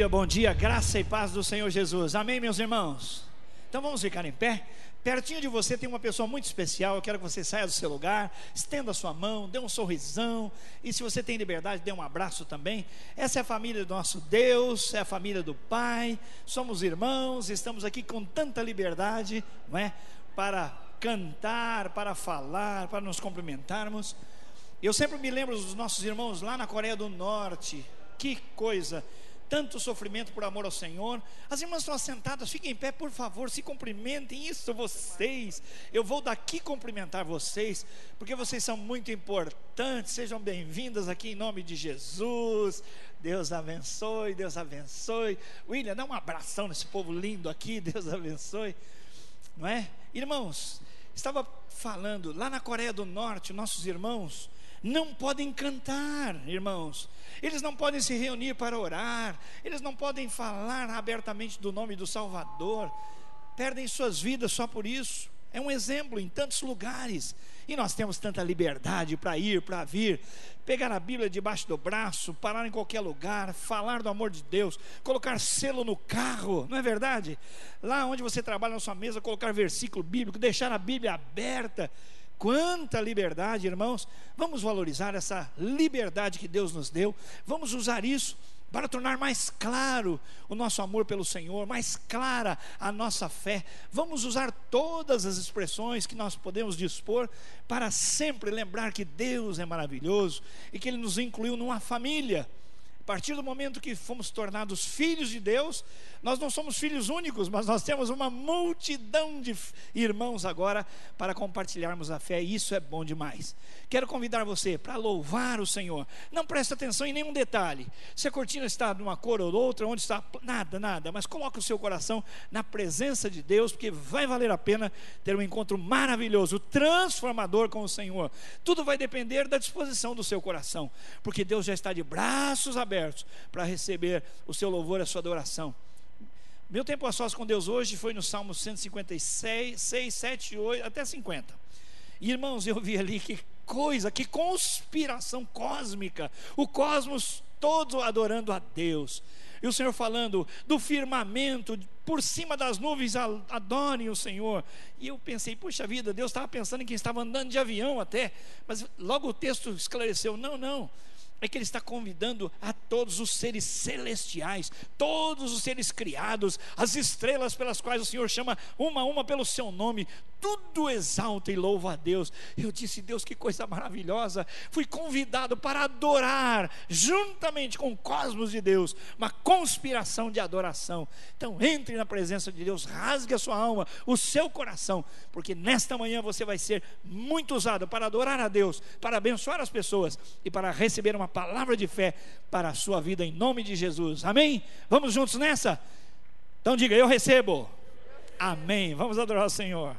Bom dia, graça e paz do Senhor Jesus. Amém, meus irmãos? Então vamos ficar em pé. Pertinho de você tem uma pessoa muito especial. Eu quero que você saia do seu lugar, estenda a sua mão, dê um sorrisão, e se você tem liberdade, dê um abraço também. Essa é a família do nosso Deus, é a família do Pai. Somos irmãos, estamos aqui com tanta liberdade, não é? Para cantar, para falar, para nos cumprimentarmos. Eu sempre me lembro dos nossos irmãos lá na Coreia do Norte. Que coisa, tanto sofrimento por amor ao Senhor. As irmãs estão assentadas, fiquem em pé, por favor, se cumprimentem. Isso, vocês, eu vou daqui cumprimentar vocês, porque vocês são muito importantes. Sejam bem-vindas aqui em nome de Jesus. Deus abençoe, Deus abençoe. William, dá um abração nesse povo lindo aqui. Deus abençoe, não é? Irmãos, estava falando, lá na Coreia do Norte, nossos irmãos não podem cantar, irmãos. Eles não podem se reunir para orar, eles não podem falar abertamente do nome do Salvador, perdem suas vidas só por isso. É um exemplo em tantos lugares, e nós temos tanta liberdade para ir, para vir, pegar a Bíblia debaixo do braço, parar em qualquer lugar, falar do amor de Deus, colocar selo no carro, não é verdade? Lá onde você trabalha na sua mesa, colocar versículo bíblico, deixar a Bíblia aberta. Quanta liberdade, irmãos. Vamos valorizar essa liberdade que Deus nos deu. Vamos usar isso para tornar mais claro o nosso amor pelo Senhor, mais clara a nossa fé. Vamos usar todas as expressões que nós podemos dispor para sempre lembrar que Deus é maravilhoso e que Ele nos incluiu numa família. A partir do momento que fomos tornados filhos de Deus, nós não somos filhos únicos, mas nós temos uma multidão de irmãos agora para compartilharmos a fé, e isso é bom demais. Quero convidar você para louvar o Senhor. Não preste atenção em nenhum detalhe, se a cortina está de uma cor ou outra, onde está, nada, mas coloque o seu coração na presença de Deus, porque vai valer a pena ter um encontro maravilhoso, transformador com o Senhor. Tudo vai depender da disposição do seu coração, porque Deus já está de braços abertos para receber o seu louvor, a sua adoração. Meu tempo a sós com Deus hoje foi no Salmo 156, 6, 7, 8, até 50. E, irmãos, eu vi ali que coisa, que conspiração cósmica, o cosmos todo adorando a Deus, e o Senhor falando do firmamento, por cima das nuvens adorem o Senhor. E eu pensei, puxa vida, Deus estava pensando em quem estava andando de avião até, mas logo o texto esclareceu, não, é que Ele está convidando a todos os seres celestiais, todos os seres criados, as estrelas pelas quais o Senhor chama uma a uma pelo seu nome, tudo exalta e louva a Deus. Eu disse, Deus, que coisa maravilhosa. Fui convidado para adorar juntamente com o cosmos de Deus, uma conspiração de adoração. Então entre na presença de Deus, rasgue a sua alma, o seu coração, porque nesta manhã você vai ser muito usado para adorar a Deus, para abençoar as pessoas e para receber uma palavra de fé para a sua vida, em nome de Jesus, amém? Vamos juntos nessa? Então diga, eu recebo. Amém, vamos adorar o Senhor.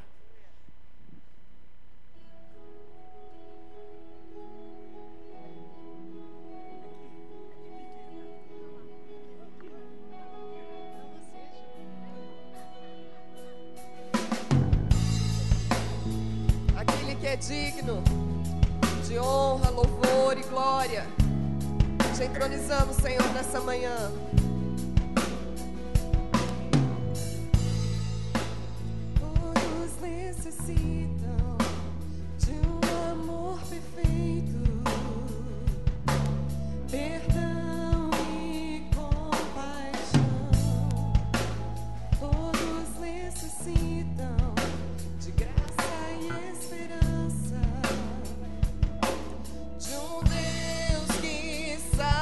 Aquele que é digno de honra, louvor e glória, te entronizamos, Senhor, nessa manhã. Todos necessitam de um amor perfeito, perdão e compaixão. Todos necessitam de graça e esperança, de um Deus que salva.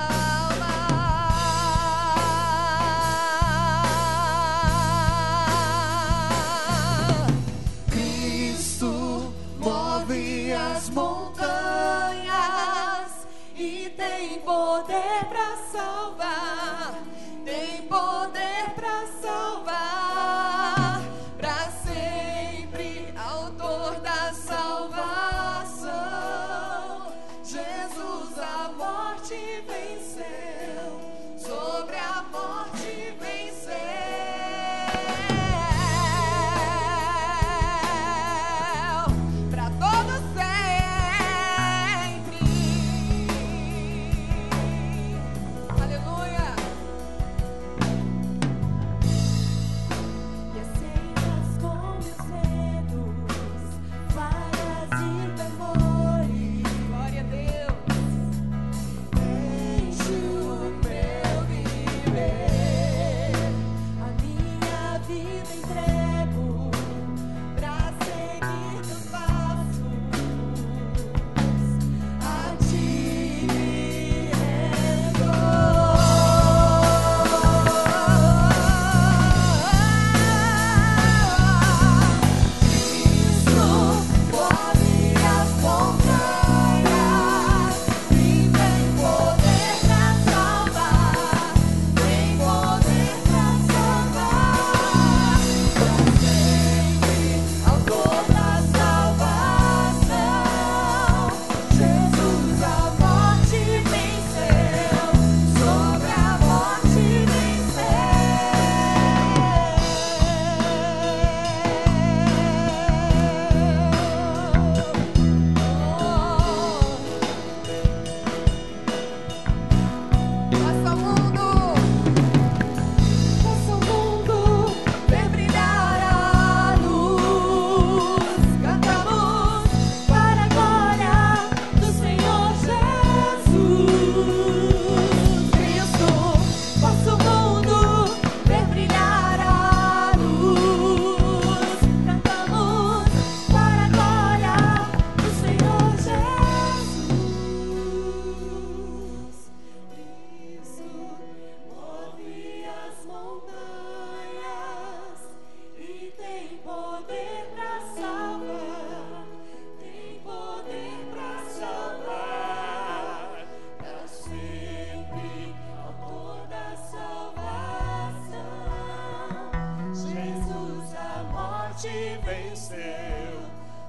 morte venceu,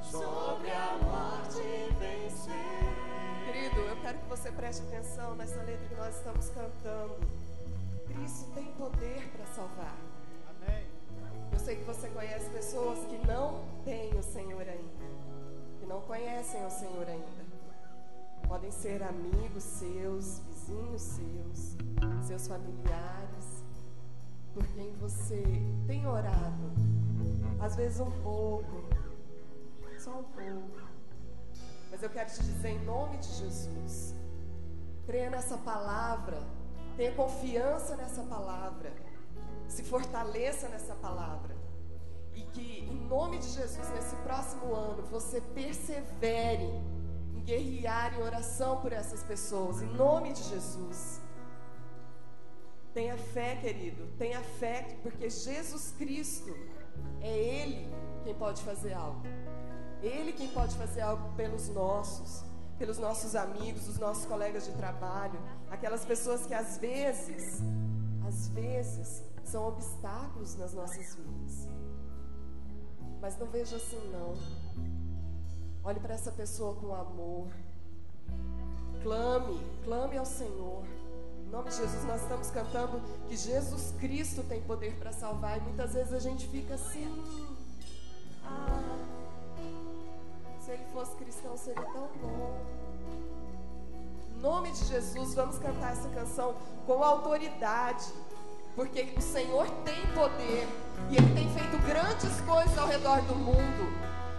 sobre a morte venceu. Querido, eu quero que você preste atenção nessa letra que nós estamos cantando. Cristo tem poder para salvar. Amém. Eu sei que você conhece pessoas que não têm o Senhor ainda, que não conhecem o Senhor ainda. Podem ser amigos seus, vizinhos seus, seus familiares, por quem você tem orado, às vezes um pouco, só um pouco. Mas eu quero te dizer, em nome de Jesus, creia nessa palavra, tenha confiança nessa palavra, se fortaleça nessa palavra, e que em nome de Jesus, nesse próximo ano, você persevere em guerrear em oração por essas pessoas, em nome de Jesus. Tenha fé, querido, tenha fé, porque Jesus Cristo é Ele quem pode fazer algo. Ele quem pode fazer algo pelos nossos amigos, os nossos colegas de trabalho, aquelas pessoas que às vezes são obstáculos nas nossas vidas. Mas não veja assim não. Olhe para essa pessoa com amor. Clame ao Senhor. Em nome de Jesus, nós estamos cantando que Jesus Cristo tem poder para salvar. E muitas vezes a gente fica assim: se ele fosse cristão seria tão bom. Em nome de Jesus, vamos cantar essa canção com autoridade, porque o Senhor tem poder e Ele tem feito grandes coisas ao redor do mundo,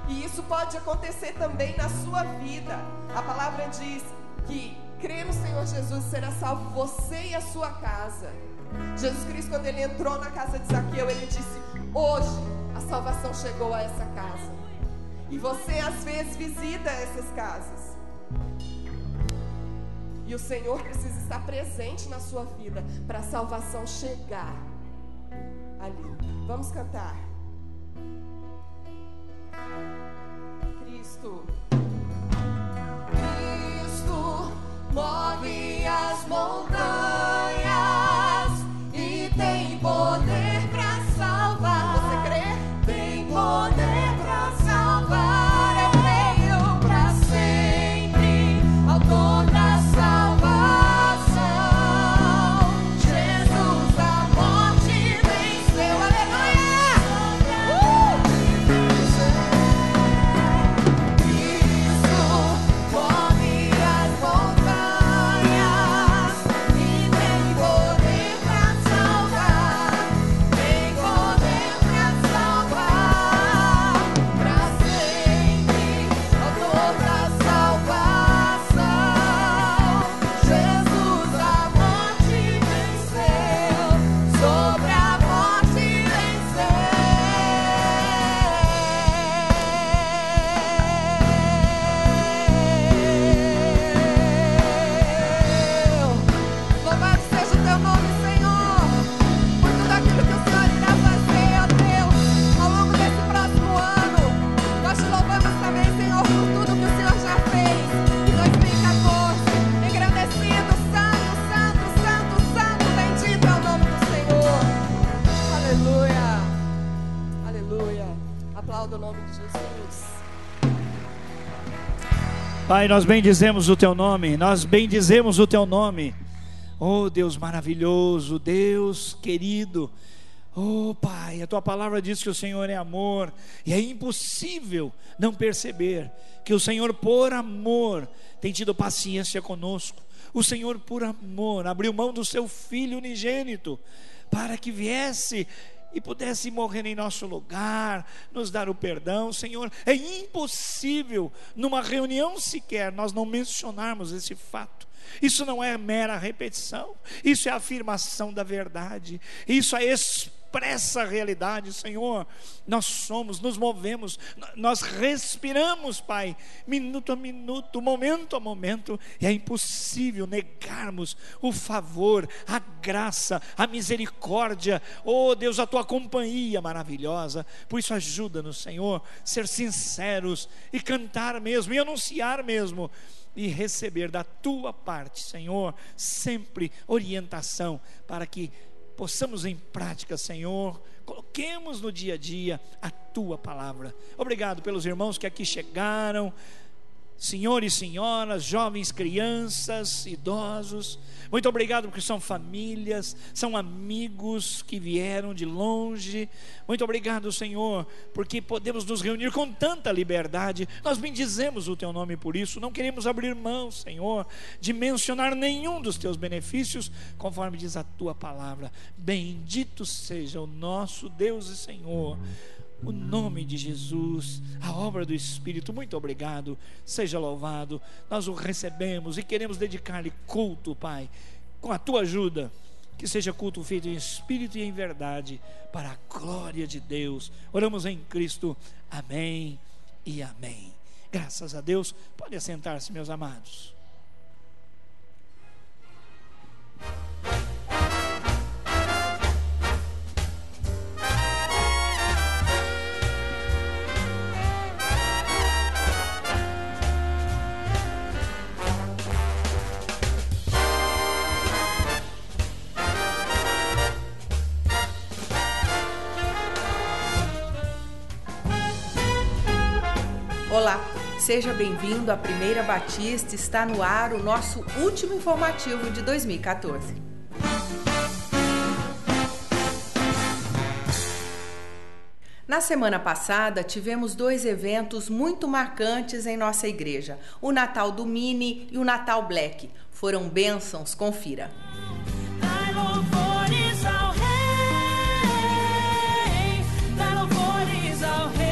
e isso pode acontecer também na sua vida. A palavra diz que crê no Senhor Jesus será salvo você e a sua casa. Jesus Cristo, quando Ele entrou na casa de Zaqueu, Ele disse: hoje a salvação chegou a essa casa. E você às vezes visita essas casas, e o Senhor precisa estar presente na sua vida para a salvação chegar ali. Vamos cantar. Cristo move as montanhas e tem poder para salvar. Você crê? Tem poder para salvar. Eu creio para sempre, autor da salvação. Jesus a morte venceu. Aleluia! Cristo move as montanhas e tem poder para salvar. Tem poder para salvar para sempre, autor da salvação. Jesus a morte venceu, sobre a morte venceu. Louvado seja o teu nome, Senhor, por tudo aquilo que o Senhor irá fazer, ó Deus, ao longo desse próximo ano. Nós te louvamos também, Senhor, por tudo que o Senhor já fez em 2014, engrandecido, santo, santo, santo, santo, bendito é o nome do Senhor. Aleluia, aleluia. Aplauda o nome de Jesus. Pai, nós bendizemos o Teu nome, nós bendizemos o Teu nome. Oh Deus maravilhoso, Deus querido. Oh Pai, a Tua palavra diz que o Senhor é amor, e é impossível não perceber que o Senhor por amor tem tido paciência conosco. O Senhor por amor abriu mão do Seu Filho unigênito para que viesse e pudesse morrer em nosso lugar, nos dar o perdão. Senhor, é impossível numa reunião sequer nós não mencionarmos esse fato. Isso não é mera repetição, isso é afirmação da verdade, isso é expressa a realidade. Senhor, nós somos, nos movemos, nós respiramos, Pai, minuto a minuto, momento a momento, e é impossível negarmos o favor, a graça, a misericórdia, oh Deus, a Tua companhia maravilhosa. Por isso ajuda-nos, Senhor, ser sinceros e cantar mesmo, e anunciar mesmo, e receber da Tua parte, Senhor, sempre orientação, para que possamos em prática, Senhor, Coloquemos no dia a dia a tua palavra. Obrigado pelos irmãos que aqui chegaram, senhores e senhoras, jovens, crianças, idosos. Muito obrigado porque são famílias, são amigos que vieram de longe. Muito obrigado, Senhor, porque podemos nos reunir com tanta liberdade. Nós bendizemos o teu nome por isso. Não queremos abrir mão, Senhor, de mencionar nenhum dos teus benefícios, conforme diz a tua palavra. Bendito seja o nosso Deus e Senhor, o nome de Jesus, a obra do Espírito. Muito obrigado, seja louvado. Nós o recebemos e queremos dedicar-lhe culto, Pai, com a tua ajuda. Que seja culto feito em espírito e em verdade, para a glória de Deus. Oramos em Cristo, amém e amém. Graças a Deus. Pode assentar-se, meus amados. Olá, seja bem-vindo à Primeira Batista. Está no ar o nosso último informativo de 2014. Na semana passada, tivemos 2 eventos muito marcantes em nossa igreja: o Natal do Mini e o Natal Black. Foram bênçãos, confira. Dai louvores ao Rei, dai louvores ao Rei.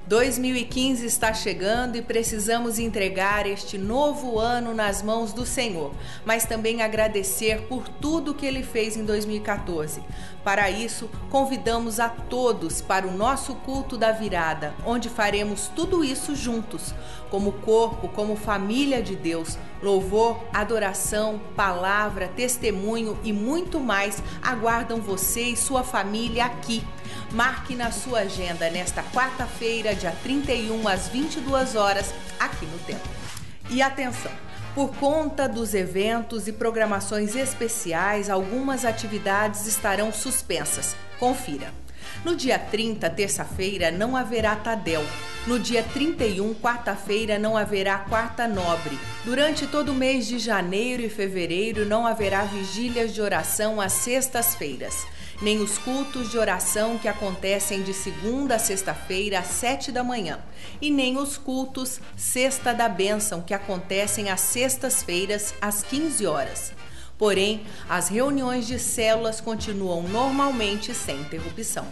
– 2015 está chegando e precisamos entregar este novo ano nas mãos do Senhor, mas também agradecer por tudo que Ele fez em 2014. Para isso, convidamos a todos para o nosso culto da virada, onde faremos tudo isso juntos, como corpo, como família de Deus. Louvor, adoração, palavra, testemunho e muito mais aguardam você e sua família aqui. Marque na sua agenda nesta quarta-feira, dia 31, às 22 horas, aqui no templo. E atenção! Por conta dos eventos e programações especiais, algumas atividades estarão suspensas. Confira. No dia 30, terça-feira, não haverá Tadel. No dia 31, quarta-feira, não haverá quarta nobre. Durante todo o mês de janeiro e fevereiro, não haverá vigílias de oração às sextas-feiras, nem os cultos de oração que acontecem de segunda a sexta-feira às 7 da manhã, e nem os cultos Sexta da Bênção que acontecem às sextas-feiras às 15 horas. Porém, as reuniões de células continuam normalmente sem interrupção.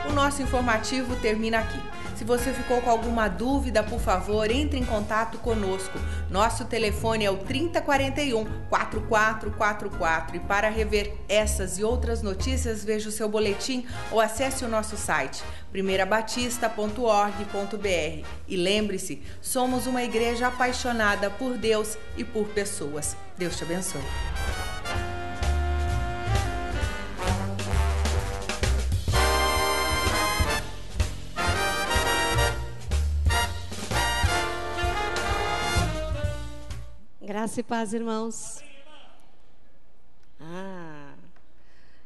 O nosso informativo termina aqui. Se você ficou com alguma dúvida, por favor, entre em contato conosco. Nosso telefone é o 3041-4444 e para rever essas e outras notícias, veja o seu boletim ou acesse o nosso site primeirabatista.org.br. E lembre-se, somos uma igreja apaixonada por Deus e por pessoas. Deus te abençoe. Graça e paz, irmãos.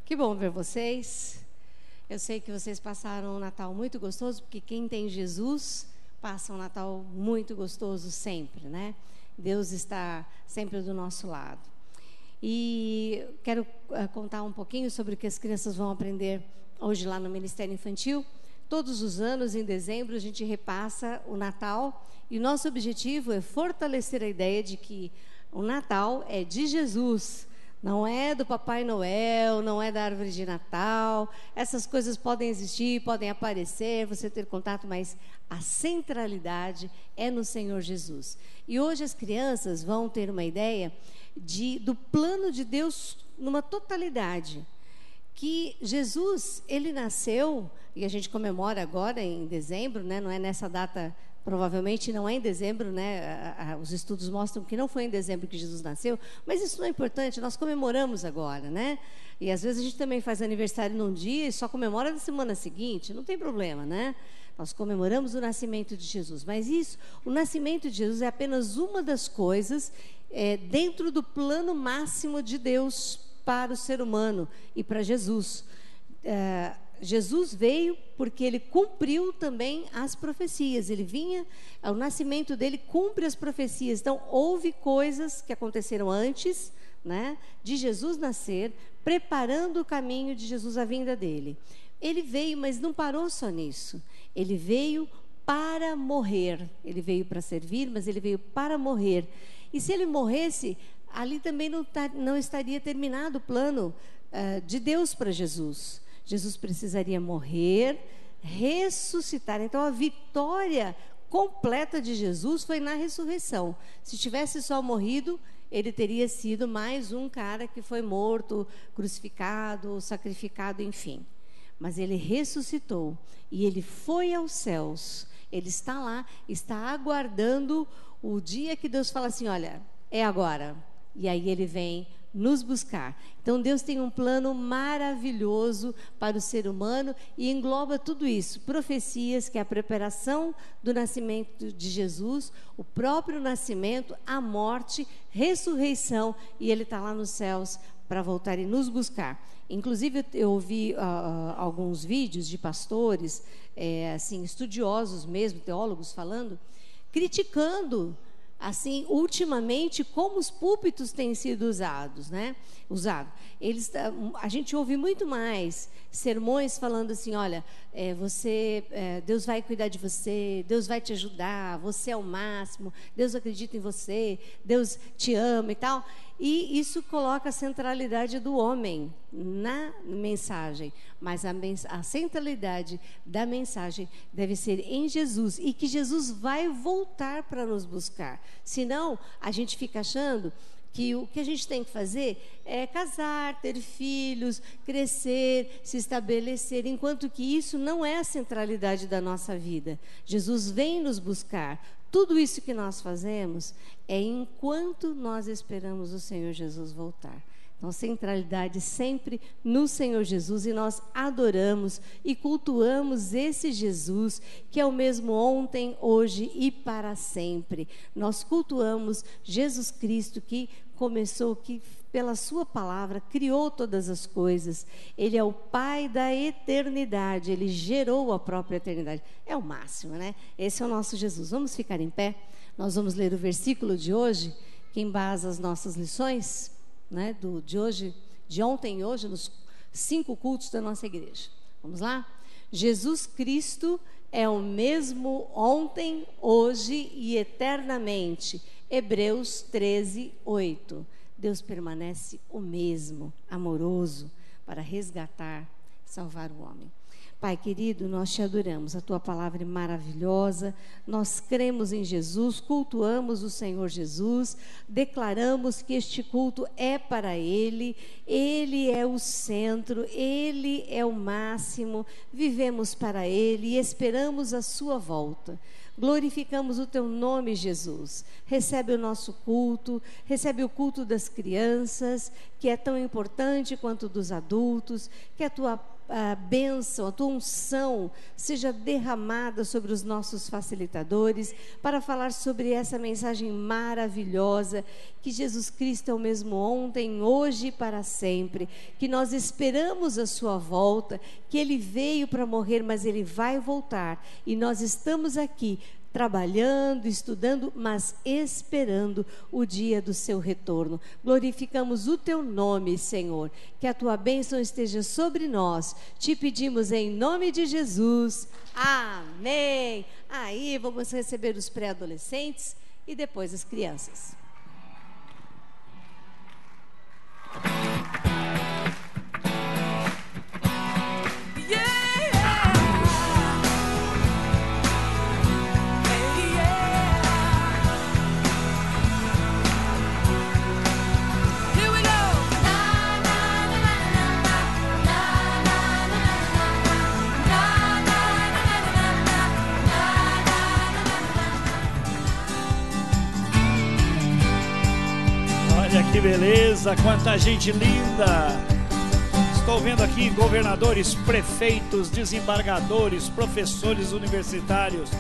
Que bom ver vocês. Eu sei que vocês passaram um Natal muito gostoso, porque quem tem Jesus passa um Natal muito gostoso sempre, né? Deus está sempre do nosso lado. E quero contar um pouquinho sobre o que as crianças vão aprender hoje lá no Ministério Infantil. Todos os anos, em dezembro, a gente repassa o Natal e o nosso objetivo é fortalecer a ideia de que o Natal é de Jesus, não é do Papai Noel, não é da árvore de Natal. Essas coisas podem existir, podem aparecer, você ter contato, mas a centralidade é no Senhor Jesus. E hoje as crianças vão ter uma ideia do plano de Deus numa totalidade. Que Jesus, ele nasceu, e a gente comemora agora em dezembro, né? Não é nessa data, provavelmente não é em dezembro, né? Os estudos mostram que não foi em dezembro que Jesus nasceu, mas isso não é importante, nós comemoramos agora, né? E às vezes a gente também faz aniversário num dia e só comemora na semana seguinte, não tem problema, né? Nós comemoramos o nascimento de Jesus, mas o nascimento de Jesus é apenas uma das coisas dentro do plano máximo de Deus para o ser humano e para Jesus. Jesus veio porque ele cumpriu também as profecias. Ele vinha, o nascimento dele cumpre as profecias. Então, houve coisas que aconteceram antes, né, de Jesus nascer, preparando o caminho de Jesus, a vinda dele. Ele veio, mas não parou só nisso. Ele veio para morrer. Ele veio para servir, mas ele veio para morrer. E se ele morresse, ali também não estaria terminado o plano de Deus para Jesus. Jesus precisaria morrer, ressuscitar. Então, a vitória completa de Jesus foi na ressurreição. Se tivesse só morrido, ele teria sido mais um cara que foi morto, crucificado, sacrificado, enfim. Mas ele ressuscitou e ele foi aos céus. Ele está lá, está aguardando o dia que Deus fala assim, olha, é agora. E aí ele vem nos buscar. Então Deus tem um plano maravilhoso para o ser humano e engloba tudo isso, profecias, que é a preparação do nascimento de Jesus, o próprio nascimento, a morte, ressurreição, e ele está lá nos céus para voltar e nos buscar. Inclusive eu ouvi alguns vídeos de pastores, assim, estudiosos mesmo, teólogos falando, criticando assim, ultimamente, como os púlpitos têm sido usados, né? A gente ouve muito mais sermões falando assim, olha, Deus vai cuidar de você, Deus vai te ajudar, você é o máximo, Deus acredita em você, Deus te ama e tal. E isso coloca a centralidade do homem na mensagem, mas a centralidade da mensagem deve ser em Jesus, e que Jesus vai voltar para nos buscar. Senão, a gente fica achando que o que a gente tem que fazer é casar, ter filhos, crescer, se estabelecer, enquanto que isso não é a centralidade da nossa vida. Jesus vem nos buscar. Tudo isso que nós fazemos é enquanto nós esperamos o Senhor Jesus voltar. Então, centralidade sempre no Senhor Jesus, e nós adoramos e cultuamos esse Jesus, que é o mesmo ontem, hoje e para sempre. Nós cultuamos Jesus Cristo, que começou, que pela sua palavra criou todas as coisas. Ele é o Pai da eternidade, ele gerou a própria eternidade. É o máximo, né? Esse é o nosso Jesus. Vamos ficar em pé? Nós vamos ler o versículo de hoje, que embasa as nossas lições, né, de ontem e hoje, nos 5 cultos da nossa igreja. Vamos lá? Jesus Cristo é o mesmo ontem, hoje e eternamente. Hebreus 13, 8. Deus permanece o mesmo, amoroso, para resgatar, salvar o homem. Pai querido, nós te adoramos, a tua palavra é maravilhosa, nós cremos em Jesus, cultuamos o Senhor Jesus, declaramos que este culto é para Ele é o centro, Ele é o máximo, vivemos para Ele e esperamos a sua volta. Glorificamos o teu nome, Jesus. Recebe o nosso culto, recebe o culto das crianças, que é tão importante quanto dos adultos, que a tua bênção, a tua unção seja derramada sobre os nossos facilitadores, para falar sobre essa mensagem maravilhosa, que Jesus Cristo é o mesmo ontem, hoje e para sempre, que nós esperamos a sua volta, que Ele veio para morrer, mas Ele vai voltar, e nós estamos aqui, trabalhando, estudando, mas esperando o dia do seu retorno. Glorificamos o teu nome, Senhor, que a tua bênção esteja sobre nós, te pedimos em nome de Jesus, amém. Aí vamos receber os pré-adolescentes e depois as crianças. Olha que beleza, quanta gente linda. Estou vendo aqui governadores, prefeitos, desembargadores, professores universitários,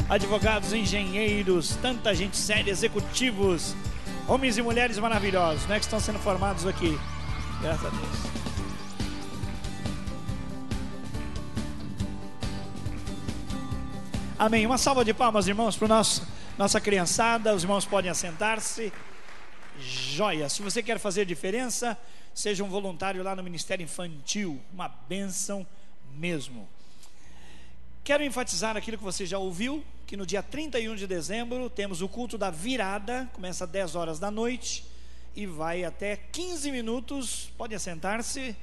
advogados, engenheiros, tanta gente séria, executivos, homens e mulheres maravilhosos, né, que estão sendo formados aqui. Graças a Deus. Amém. Uma salva de palmas, irmãos, para nossa criançada. Os irmãos podem assentar-se. Joia. Se você quer fazer diferença, seja um voluntário lá no Ministério Infantil, uma bênção mesmo. Quero enfatizar aquilo que você já ouviu, que no dia 31 de dezembro temos o culto da virada, começa às 10 horas da noite e vai até 15 minutos, pode assentar-se,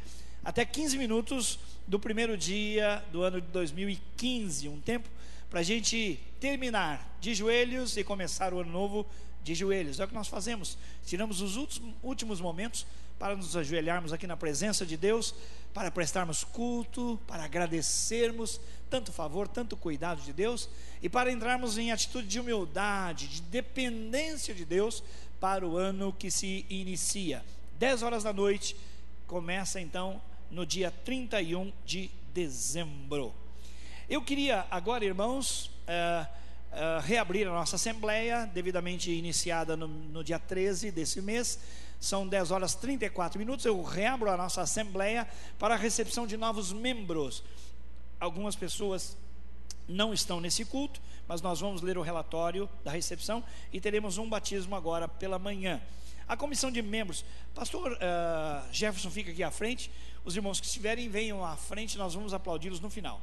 até 15 minutos do primeiro dia do ano de 2015, um tempo para a gente terminar de joelhos e começar o ano novo de joelhos. É o que nós fazemos, tiramos os últimos momentos para nos ajoelharmos aqui na presença de Deus, para prestarmos culto, para agradecermos tanto favor, tanto cuidado de Deus, e para entrarmos em atitude de humildade, de dependência de Deus para o ano que se inicia. 10 horas da noite, começa então no dia 31 de dezembro. Eu queria agora, irmãos, reabrir a nossa assembleia, devidamente iniciada no dia 13 desse mês. São 10 horas 34 minutos. Eu reabro a nossa assembleia para a recepção de novos membros. Algumas pessoas não estão nesse culto, mas nós vamos ler o relatório da recepção e teremos um batismo agora pela manhã. A comissão de membros, pastor Jefferson fica aqui à frente. Os irmãos que estiverem, venham à frente, nós vamos aplaudi-los no final.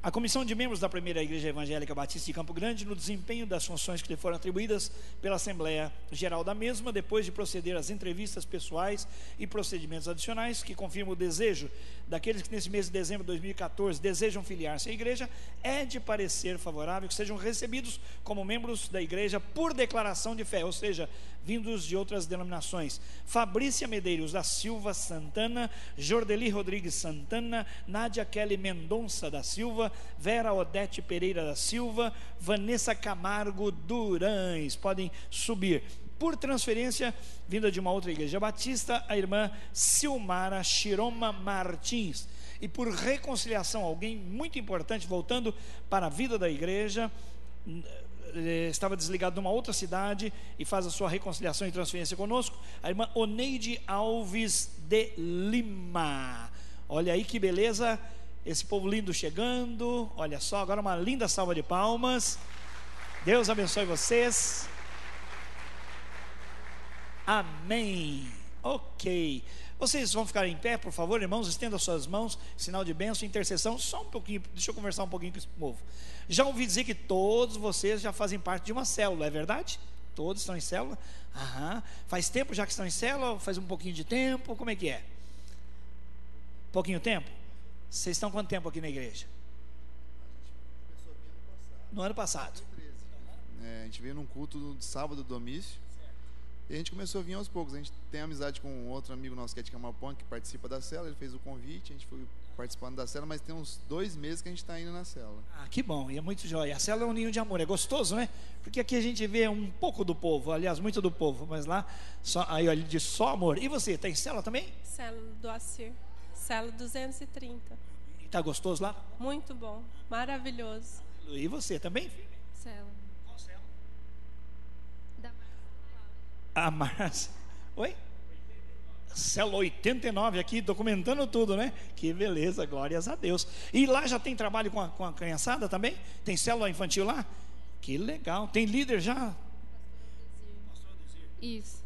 A comissão de membros da Primeira Igreja Evangélica Batista de Campo Grande, no desempenho das funções que lhe foram atribuídas pela Assembleia Geral da mesma, depois de proceder às entrevistas pessoais e procedimentos adicionais que confirmam o desejo daqueles que nesse mês de dezembro de 2014 desejam filiar-se à igreja, é de parecer favorável que sejam recebidos como membros da igreja por declaração de fé, ou seja, vindos de outras denominações: Fabrícia Medeiros da Silva Santana, Jordeli Rodrigues Santana, Nádia Kelly Mendonça da Silva, Vera Odete Pereira da Silva, Vanessa Camargo Durães. Podem subir. Por transferência, vinda de uma outra igreja batista, a irmã Silmara Chiroma Martins. E por reconciliação, alguém muito importante, voltando para a vida da igreja, estava desligado numa outra cidade e faz a sua reconciliação e transferência conosco, a irmã Oneide Alves de Lima. Olha aí que beleza, esse povo lindo chegando. Olha só, agora uma linda salva de palmas. Deus abençoe vocês. Amém. Ok. Vocês vão ficar em pé, por favor, irmãos, estendam suas mãos, sinal de bênção, intercessão, só um pouquinho, deixa eu conversar um pouquinho com esse povo. Já ouvi dizer que todos vocês já fazem parte de uma célula, é verdade? Todos estão em célula? Aham. Faz tempo já que estão em célula? Faz um pouquinho de tempo? Como é que é? Pouquinho tempo? Vocês estão quanto tempo aqui na igreja? No ano passado. A gente veio num culto de sábado do Domício. E a gente começou a vir aos poucos. A gente tem amizade com um outro amigo nosso que é de Camapuã, que participa da célula. Ele fez o convite, a gente foi participando da célula, mas tem uns 2 meses que a gente está indo na célula. Ah, que bom, e é muito jóia. A célula é um ninho de amor, é gostoso, né? Porque aqui a gente vê um pouco do povo, aliás, muito do povo, mas lá, aí ele diz só amor. E você, está em célula também? Célula do Acir, célula 230. E está gostoso lá? Muito bom, maravilhoso. E você também, filho? Célula. Qual célula? Da A Márcia. Oi? Célula 89 aqui, documentando tudo, né? Que beleza, glórias a Deus. E lá já tem trabalho com a criançada também? Tem célula infantil lá? Que legal. Tem líder já? Isso.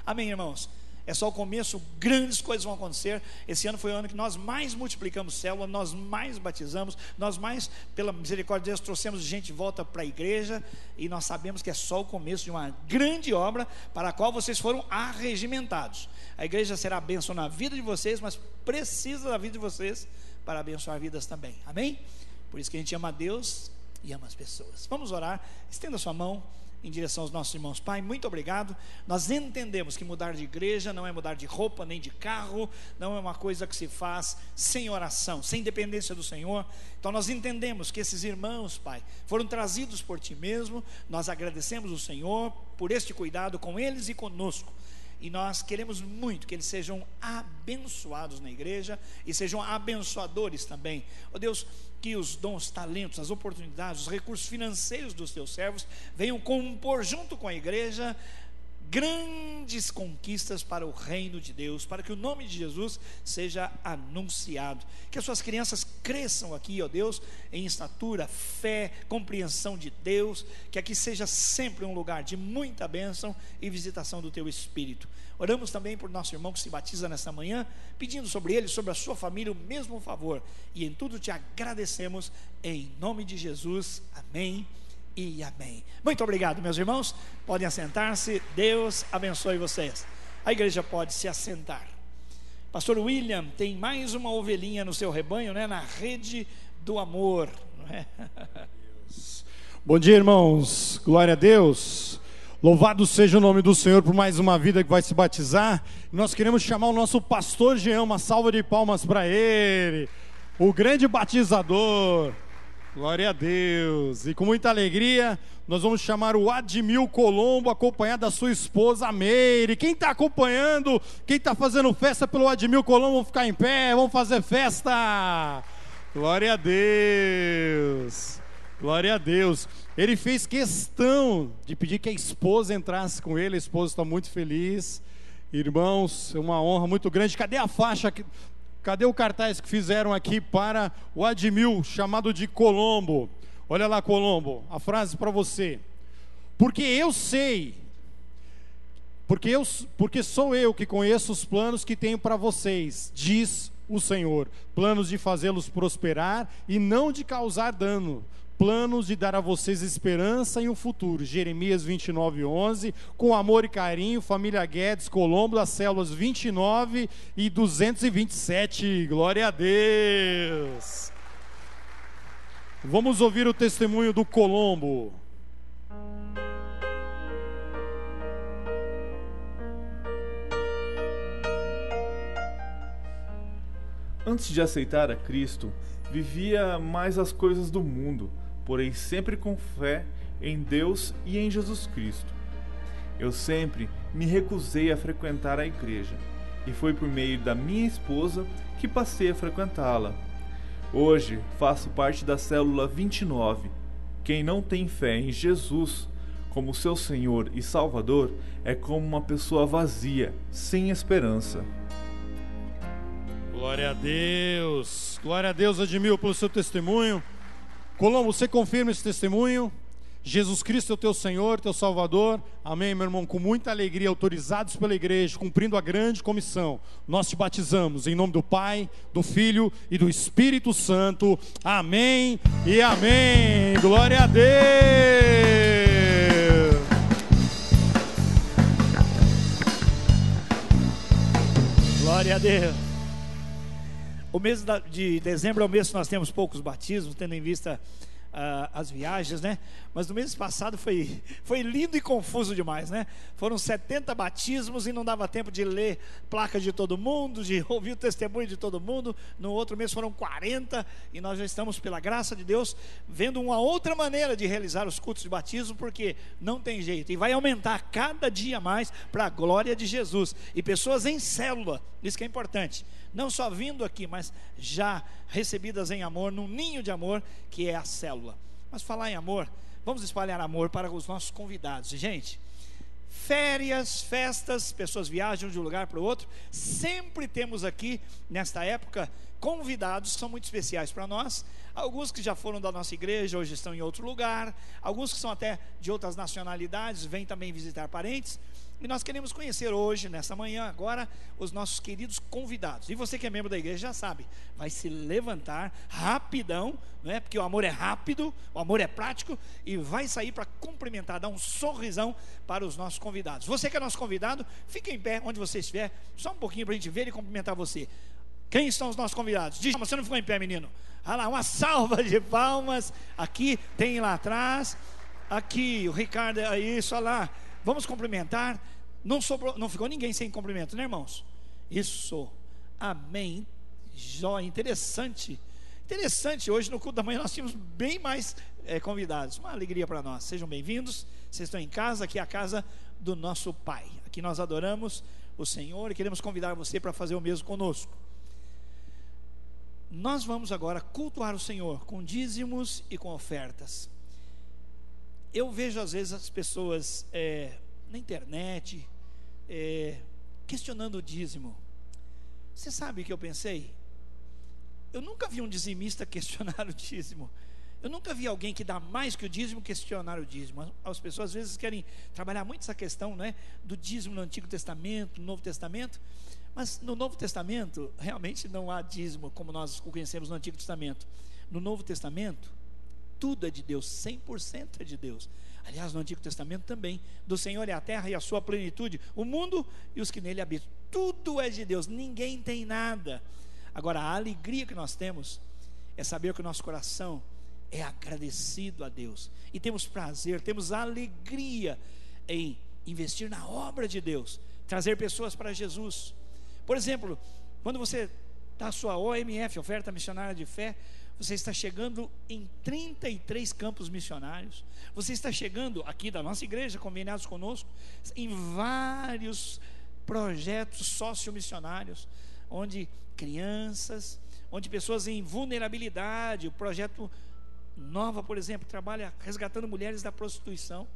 Amém, irmãos? É só o começo, grandes coisas vão acontecer. Esse ano foi o ano que nós mais multiplicamos célula, nós mais batizamos, nós mais, pela misericórdia de Deus, trouxemos gente de volta para a igreja. E nós sabemos que é só o começo de uma grande obra para a qual vocês foram arregimentados. A igreja será a bênção na vida de vocês, mas precisa da vida de vocês para abençoar vidas também. Amém? Por isso que a gente ama a Deus e ama as pessoas. Vamos orar. Estenda sua mão em direção aos nossos irmãos. Pai, muito obrigado. Nós entendemos que mudar de igreja não é mudar de roupa nem de carro, não é uma coisa que se faz sem oração, sem dependência do Senhor. Então nós entendemos que esses irmãos, Pai, foram trazidos por Ti mesmo. Nós agradecemos o Senhor por este cuidado com eles e conosco. E nós queremos muito que eles sejam abençoados na igreja e sejam abençoadores também. Ó Deus, que os dons, talentos, as oportunidades, os recursos financeiros dos teus servos venham compor junto com a igreja grandes conquistas para o reino de Deus, para que o nome de Jesus seja anunciado, que as suas crianças cresçam aqui, ó Deus, em estatura, fé, compreensão de Deus, que aqui seja sempre um lugar de muita bênção e visitação do teu Espírito. Oramos também por nosso irmão que se batiza nesta manhã, pedindo sobre ele, sobre a sua família, o mesmo favor, e em tudo te agradecemos, em nome de Jesus, amém e amém. Muito obrigado, meus irmãos, podem assentar-se. Deus abençoe vocês. A igreja pode se assentar. Pastor William tem mais uma ovelhinha no seu rebanho, né? Na rede do amor, não é? Bom dia, irmãos, glória a Deus. Louvado seja o nome do Senhor por mais uma vida que vai se batizar. Nós queremos chamar o nosso pastor Jean, uma salva de palmas para ele, o grande batizador. Glória a Deus. E com muita alegria nós vamos chamar o Admil Colombo, acompanhado da sua esposa Meire. Quem está acompanhando, quem está fazendo festa pelo Admil Colombo, vamos ficar em pé, vamos fazer festa. Glória a Deus. Glória a Deus. Ele fez questão de pedir que a esposa entrasse com ele. A esposa está muito feliz. Irmãos, é uma honra muito grande. Cadê a faixa? Cadê o cartaz que fizeram aqui para o Admil, chamado de Colombo? Olha lá, Colombo, a frase para você. Porque eu sei, porque sou eu que conheço os planos que tenho para vocês, diz o Senhor. Planos de fazê-los prosperar e não de causar dano. Planos de dar a vocês esperança e um futuro. Jeremias 29:11, com amor e carinho, família Guedes Colombo, das células 29 e 227, glória a Deus. Vamos ouvir o testemunho do Colombo. Antes de aceitar a Cristo, vivia mais as coisas do mundo, porém sempre com fé em Deus e em Jesus Cristo. Eu sempre me recusei a frequentar a igreja, e foi por meio da minha esposa que passei a frequentá-la. Hoje faço parte da célula 29. Quem não tem fé em Jesus como seu Senhor e Salvador é como uma pessoa vazia, sem esperança. Glória a Deus, Admil, pelo seu testemunho. Colombo, você confirma esse testemunho? Jesus Cristo é o teu Senhor, teu Salvador. Amém, meu irmão? Com muita alegria, autorizados pela igreja, cumprindo a grande comissão, nós te batizamos em nome do Pai, do Filho e do Espírito Santo. Amém e amém. Glória a Deus. Glória a Deus. O mês de dezembro é o mês que nós temos poucos batismos, tendo em vista as viagens, né? Mas no mês passado foi lindo e confuso demais, né? Foram 70 batismos e não dava tempo de ler placa de todo mundo, de ouvir o testemunho de todo mundo. No outro mês foram 40 e nós já estamos, pela graça de Deus, vendo uma outra maneira de realizar os cultos de batismo, porque não tem jeito, e vai aumentar cada dia mais para a glória de Jesus. E pessoas em célula, isso que é importante, não só vindo aqui, mas já recebidas em amor, num ninho de amor que é a célula. Mas falar em amor, vamos espalhar amor para os nossos convidados. Gente, férias, festas, pessoas viajam de um lugar para o outro. Sempre temos aqui, nesta época, convidados que são muito especiais para nós. Alguns que já foram da nossa igreja, hoje estão em outro lugar. Alguns que são até de outras nacionalidades, vêm também visitar parentes. E nós queremos conhecer hoje, nessa manhã, agora, os nossos queridos convidados. E você que é membro da igreja já sabe, vai se levantar rapidão, não é? Porque o amor é rápido, o amor é prático, e vai sair para cumprimentar, dar um sorrisão para os nossos convidados. Você que é nosso convidado, fique em pé onde você estiver, só um pouquinho para a gente ver e cumprimentar você. Quem são os nossos convidados? Diz, você não ficou em pé, menino? Olha lá, uma salva de palmas. Aqui, tem lá atrás. Aqui, o Ricardo, isso, olha lá. Vamos cumprimentar. Não ficou ninguém sem cumprimento, né, irmãos? Isso, amém. Jóia, interessante. Hoje no culto da manhã nós tínhamos bem mais convidados. Uma alegria para nós, sejam bem-vindos. Vocês estão em casa, aqui é a casa do nosso Pai. Aqui nós adoramos o Senhor e queremos convidar você para fazer o mesmo conosco. Nós vamos agora cultuar o Senhor com dízimos e com ofertas. Eu vejo às vezes as pessoas na internet questionando o dízimo. Você sabe o que eu pensei? Eu nunca vi um dizimista questionar o dízimo. Eu nunca vi alguém que dá mais que o dízimo questionar o dízimo. As pessoas às vezes querem trabalhar muito essa questão, né, do dízimo no Antigo Testamento, no Novo Testamento. Mas no Novo Testamento realmente não há dízimo como nós o conhecemos no Antigo Testamento. No Novo Testamento tudo é de Deus, 100% é de Deus. Aliás, no Antigo Testamento também, do Senhor é a terra e a sua plenitude, o mundo e os que nele habitam. Tudo é de Deus, ninguém tem nada. Agora, a alegria que nós temos é saber que o nosso coração é agradecido a Deus, e temos prazer, temos alegria em investir na obra de Deus, trazer pessoas para Jesus. Por exemplo, quando você dá a sua OMF, Oferta Missionária de Fé, você está chegando em 33 campos missionários. Você está chegando aqui da nossa igreja, conveniados conosco, em vários projetos sociomissionários, onde crianças, onde pessoas em vulnerabilidade, o projeto Nova, por exemplo, trabalha resgatando mulheres da prostituição.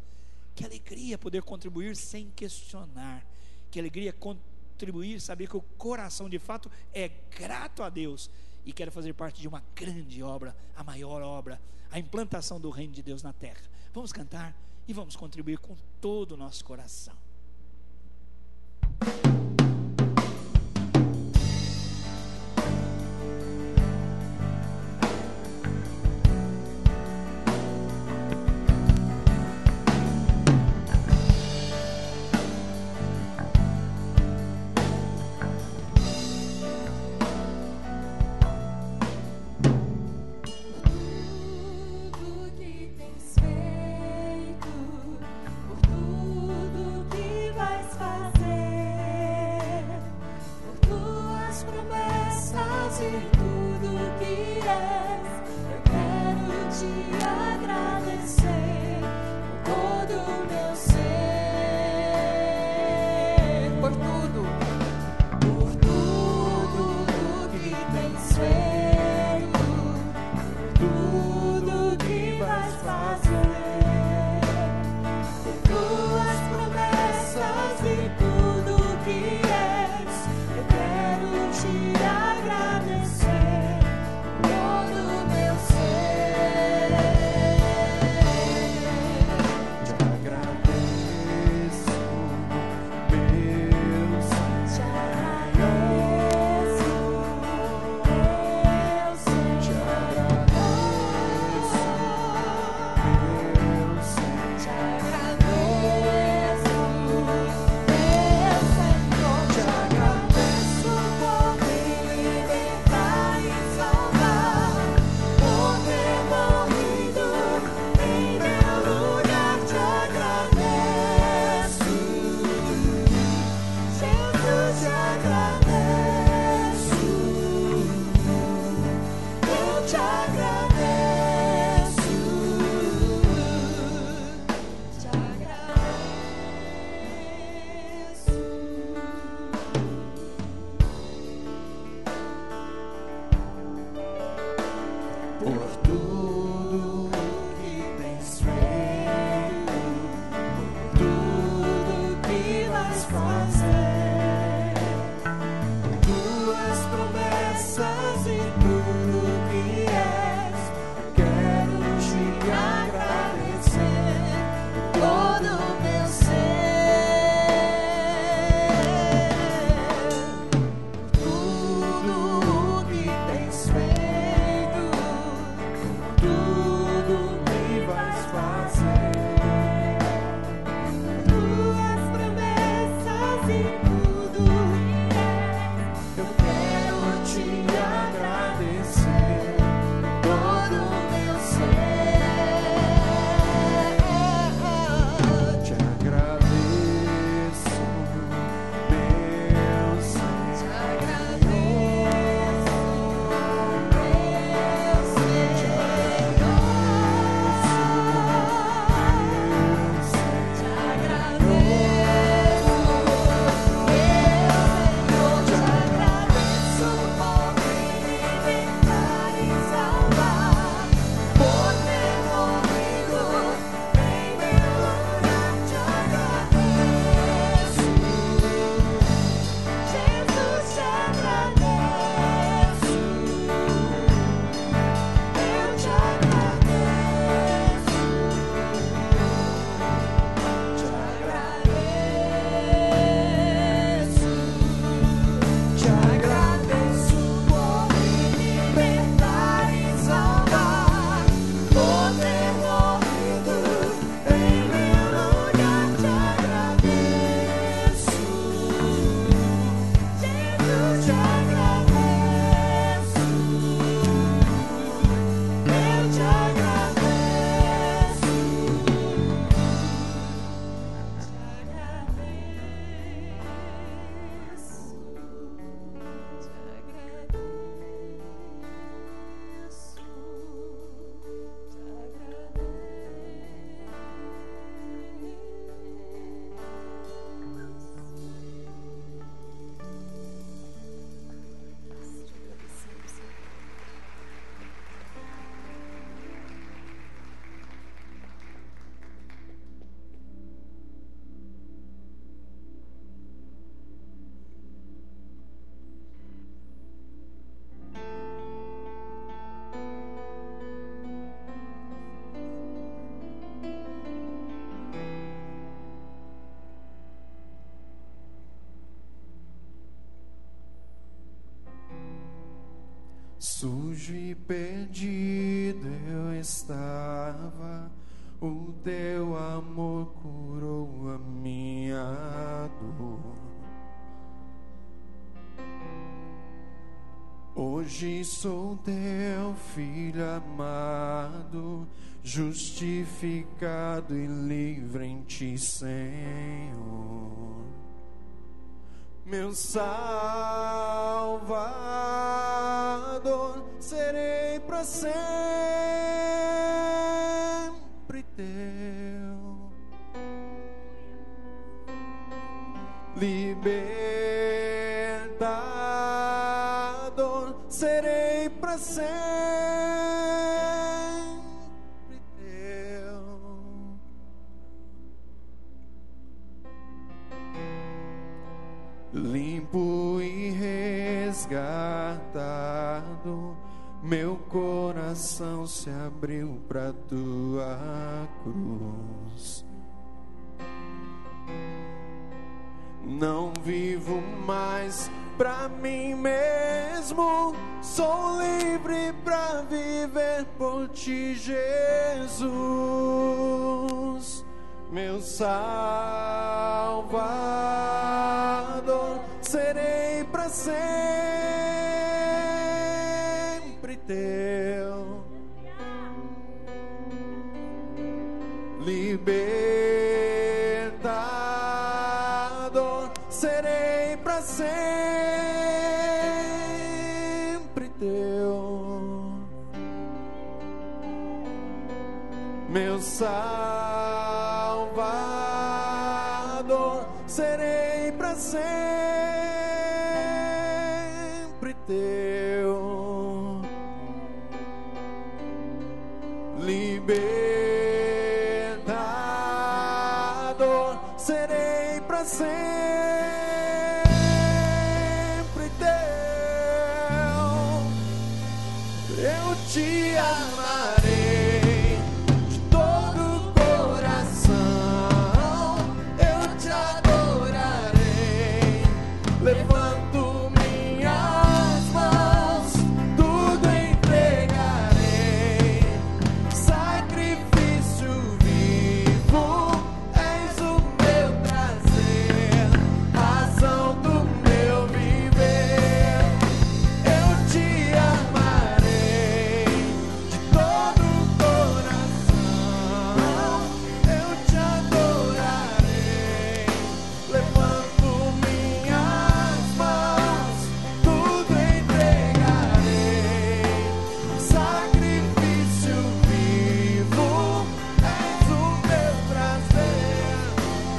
Que alegria poder contribuir sem questionar. Que alegria contribuir, saber que o coração de fato é grato a Deus e quer fazer parte de uma grande obra, a maior obra, a implantação do reino de Deus na terra. Vamos cantar e vamos contribuir com todo o nosso coração. Tudo que tens feito, por tudo que Sujo e perdido eu estava, o teu amor curou a minha dor. Hoje sou teu filho amado, justificado e livre em ti, Senhor. Meu Salvador, serei para sempre teu. Libertador, serei para sempre teu. Limpo e resgatado, meu coração se abriu pra tua cruz. Não vivo mais pra mim mesmo, sou livre pra viver por ti, Jesus. Meu Salvador, serei pra sempre teu. Libertador, serei pra sempre teu. Meu Salvador, serei pra sempre teu. Libertador, serei pra sempre teu. Eu te amarei de todo o coração, eu te adorarei, levanto minhas mãos, tudo entregarei, sacrifício vivo, és o meu prazer, razão do meu viver. Eu te amarei de todo o coração, eu te adorarei, levanto minhas mãos, tudo entregarei, sacrifício vivo, és o meu prazer,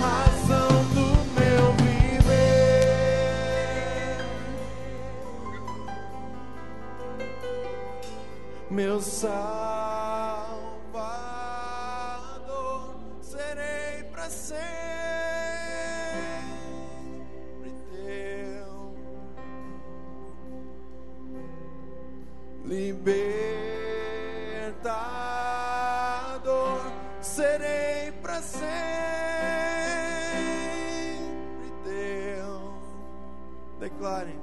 razão do meu viver. Meu Salvador, serei pra sempre teu. Libertador, serei pra sempre teu. Declarem.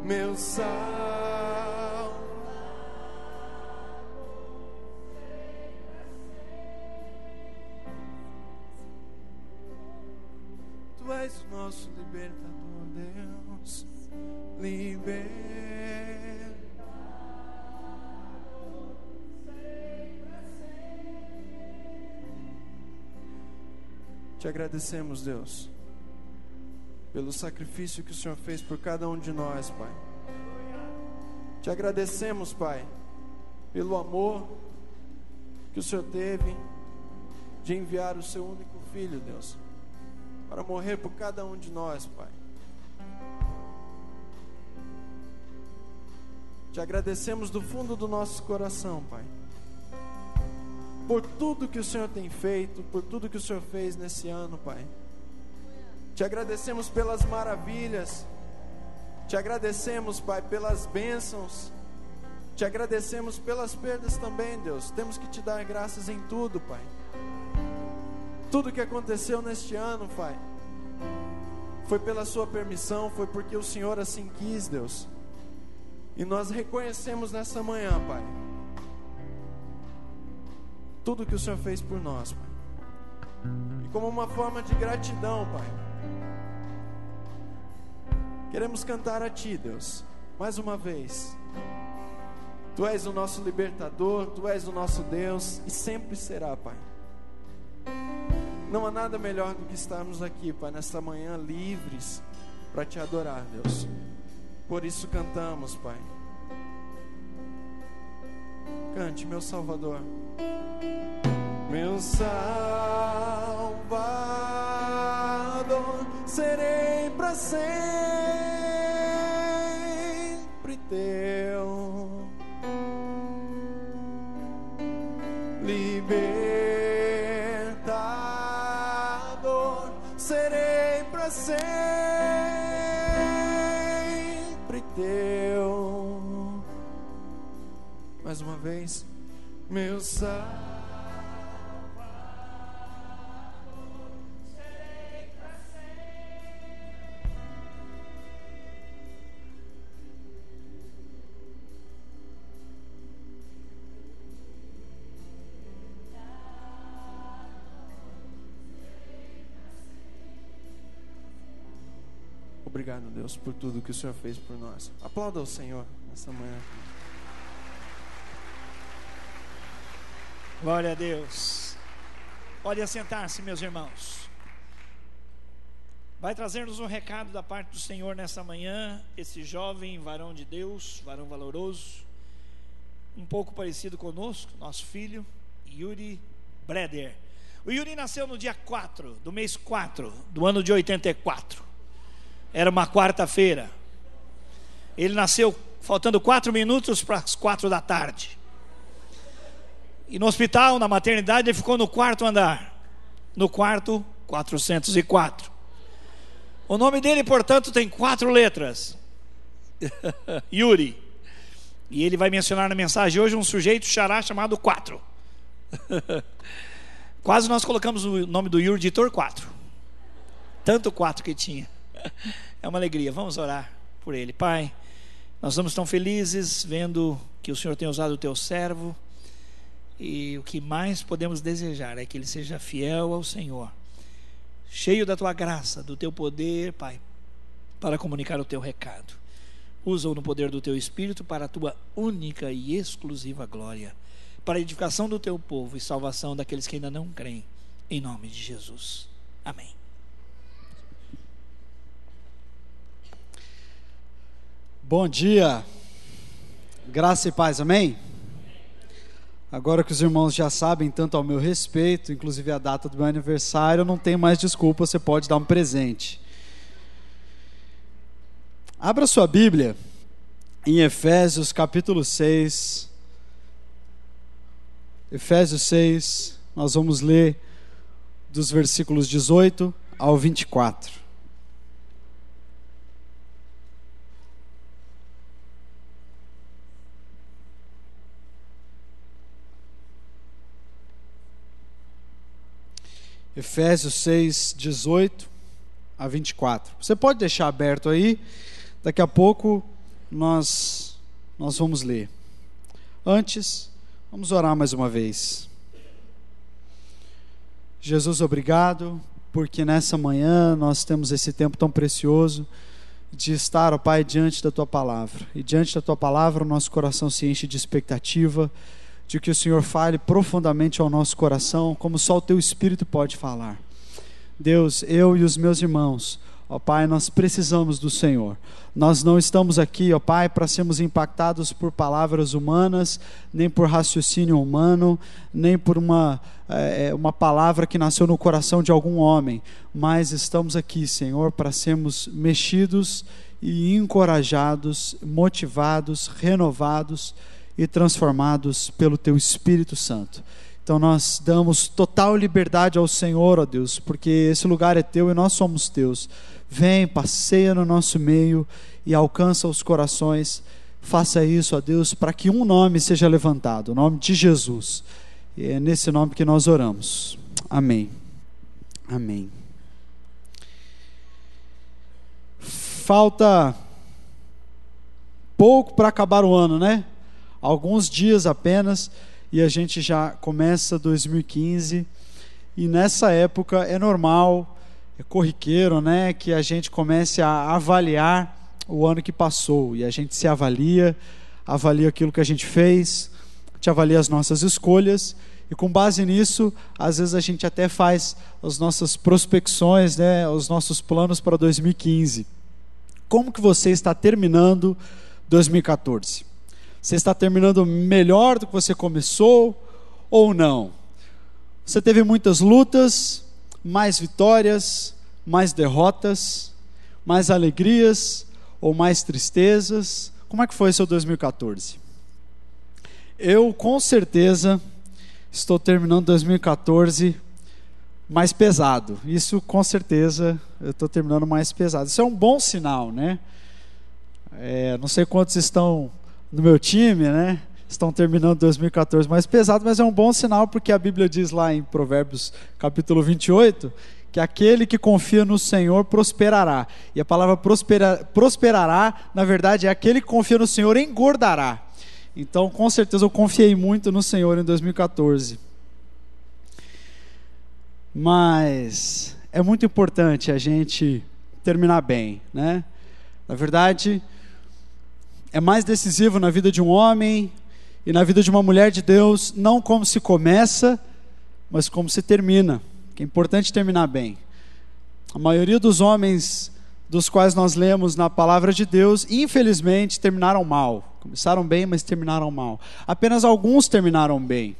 Meu Salvador, Tu és o nosso libertador, Deus. Te agradecemos, Deus, pelo sacrifício que o Senhor fez por cada um de nós, Pai. Te agradecemos, Pai, pelo amor que o Senhor teve de enviar o seu único Filho, Deus, para morrer por cada um de nós, Pai. Te agradecemos do fundo do nosso coração, Pai, por tudo que o Senhor tem feito, por tudo que o Senhor fez nesse ano, Pai. Te agradecemos pelas maravilhas, te agradecemos, Pai, pelas bênçãos, te agradecemos pelas perdas também, Deus. Temos que te dar graças em tudo, Pai. Tudo que aconteceu neste ano, Pai, foi pela sua permissão, foi porque o Senhor assim quis, Deus. E nós reconhecemos nessa manhã, Pai, tudo que o Senhor fez por nós, Pai. E como uma forma de gratidão, Pai, queremos cantar a Ti, Deus, mais uma vez. Tu és o nosso libertador, Tu és o nosso Deus e sempre será, Pai. Não há nada melhor do que estarmos aqui, Pai, nesta manhã livres para Te adorar, Deus. Por isso cantamos, Pai. Cante, meu Salvador. Meu Salvador, serei para sempre teu. Libertador, serei para sempre teu. Mais uma vez, meu Salvador. Obrigado, Deus, por tudo que o Senhor fez por nós. Aplauda o Senhor nessa manhã. Glória a Deus. Pode assentar-se, meus irmãos. Vai trazer-nos um recado da parte do Senhor nessa manhã, esse jovem varão de Deus, varão valoroso, um pouco parecido conosco, nosso filho, Yuri Breder. O Yuri nasceu no dia 4 do mês 4 do ano de 84. Era uma quarta-feira. Ele nasceu faltando 4 minutos para as 4 da tarde. E no hospital, na maternidade, ele ficou no quarto andar. No quarto 404. O nome dele, portanto, tem 4 letras. Yuri. E ele vai mencionar na mensagem hoje um sujeito xará chamado 4. Quase nós colocamos o nome do Yuri de Torquato. Tanto 4 que tinha. É uma alegria, vamos orar por ele. Pai, nós estamos tão felizes vendo que o Senhor tem usado o teu servo, e o que mais podemos desejar é que ele seja fiel ao Senhor, cheio da tua graça, do teu poder, Pai, para comunicar o teu recado. Usa-o no poder do teu Espírito para a tua única e exclusiva glória, para a edificação do teu povo e salvação daqueles que ainda não creem, em nome de Jesus. Amém. Bom dia, graça e paz, amém? Agora que os irmãos já sabem tanto ao meu respeito, inclusive a data do meu aniversário, eu não tenho mais desculpa, você pode dar um presente. Abra sua Bíblia em Efésios capítulo 6. Efésios 6, nós vamos ler dos versículos 18 ao 24. Efésios 6, 18 a 24. Você pode deixar aberto aí, daqui a pouco nós vamos ler. Antes, vamos orar mais uma vez. Jesus, obrigado, porque nessa manhã nós temos esse tempo tão precioso de estar, ó Pai, diante da Tua Palavra. E diante da Tua Palavra o nosso coração se enche de expectativa, de que o Senhor fale profundamente ao nosso coração, como só o Teu Espírito pode falar. Deus, eu e os meus irmãos, ó Pai, nós precisamos do Senhor. Nós não estamos aqui, ó Pai, para sermos impactados por palavras humanas, nem por raciocínio humano, nem por uma palavra que nasceu no coração de algum homem, mas estamos aqui, Senhor, para sermos mexidos e encorajados, motivados, renovados e transformados pelo Teu Espírito Santo. Então nós damos total liberdade ao Senhor, ó Deus, porque esse lugar é Teu e nós somos Teus. Vem, passeia no nosso meio e alcança os corações. Faça isso, ó Deus, para que um nome seja levantado, o nome de Jesus. E é nesse nome que nós oramos. Amém. Amém. pouco para acabar o ano, né? Alguns dias apenas e a gente já começa 2015. E nessa época é normal, é corriqueiro, né, que a gente comece a avaliar o ano que passou. E a gente se avalia aquilo que a gente fez, a gente avalia as nossas escolhas. E com base nisso, às vezes a gente até faz as nossas prospecções, né, os nossos planos para 2015. Como que você está terminando 2014? Você está terminando melhor do que você começou ou não? Você teve muitas lutas, mais vitórias, mais derrotas, mais alegrias ou mais tristezas? Como é que foi seu 2014? Eu, com certeza, estou terminando 2014 mais pesado. Isso, com certeza, eu estou terminando mais pesado. Isso é um bom sinal, né? Não sei quantos estão no meu time, né? Estão terminando 2014 mais pesado, mas é um bom sinal porque a Bíblia diz lá em Provérbios capítulo 28 que aquele que confia no Senhor prosperará. E a palavra prosperará, na verdade, é aquele que confia no Senhor engordará. Então, com certeza, eu confiei muito no Senhor em 2014. Mas é muito importante a gente terminar bem, né? Na verdade, é mais decisivo na vida de um homem e na vida de uma mulher de Deus, não como se começa, mas como se termina. Que é importante terminar bem. A maioria dos homens dos quais nós lemos na palavra de Deus, infelizmente, terminaram mal. Começaram bem, mas terminaram mal. Apenas alguns terminaram bem.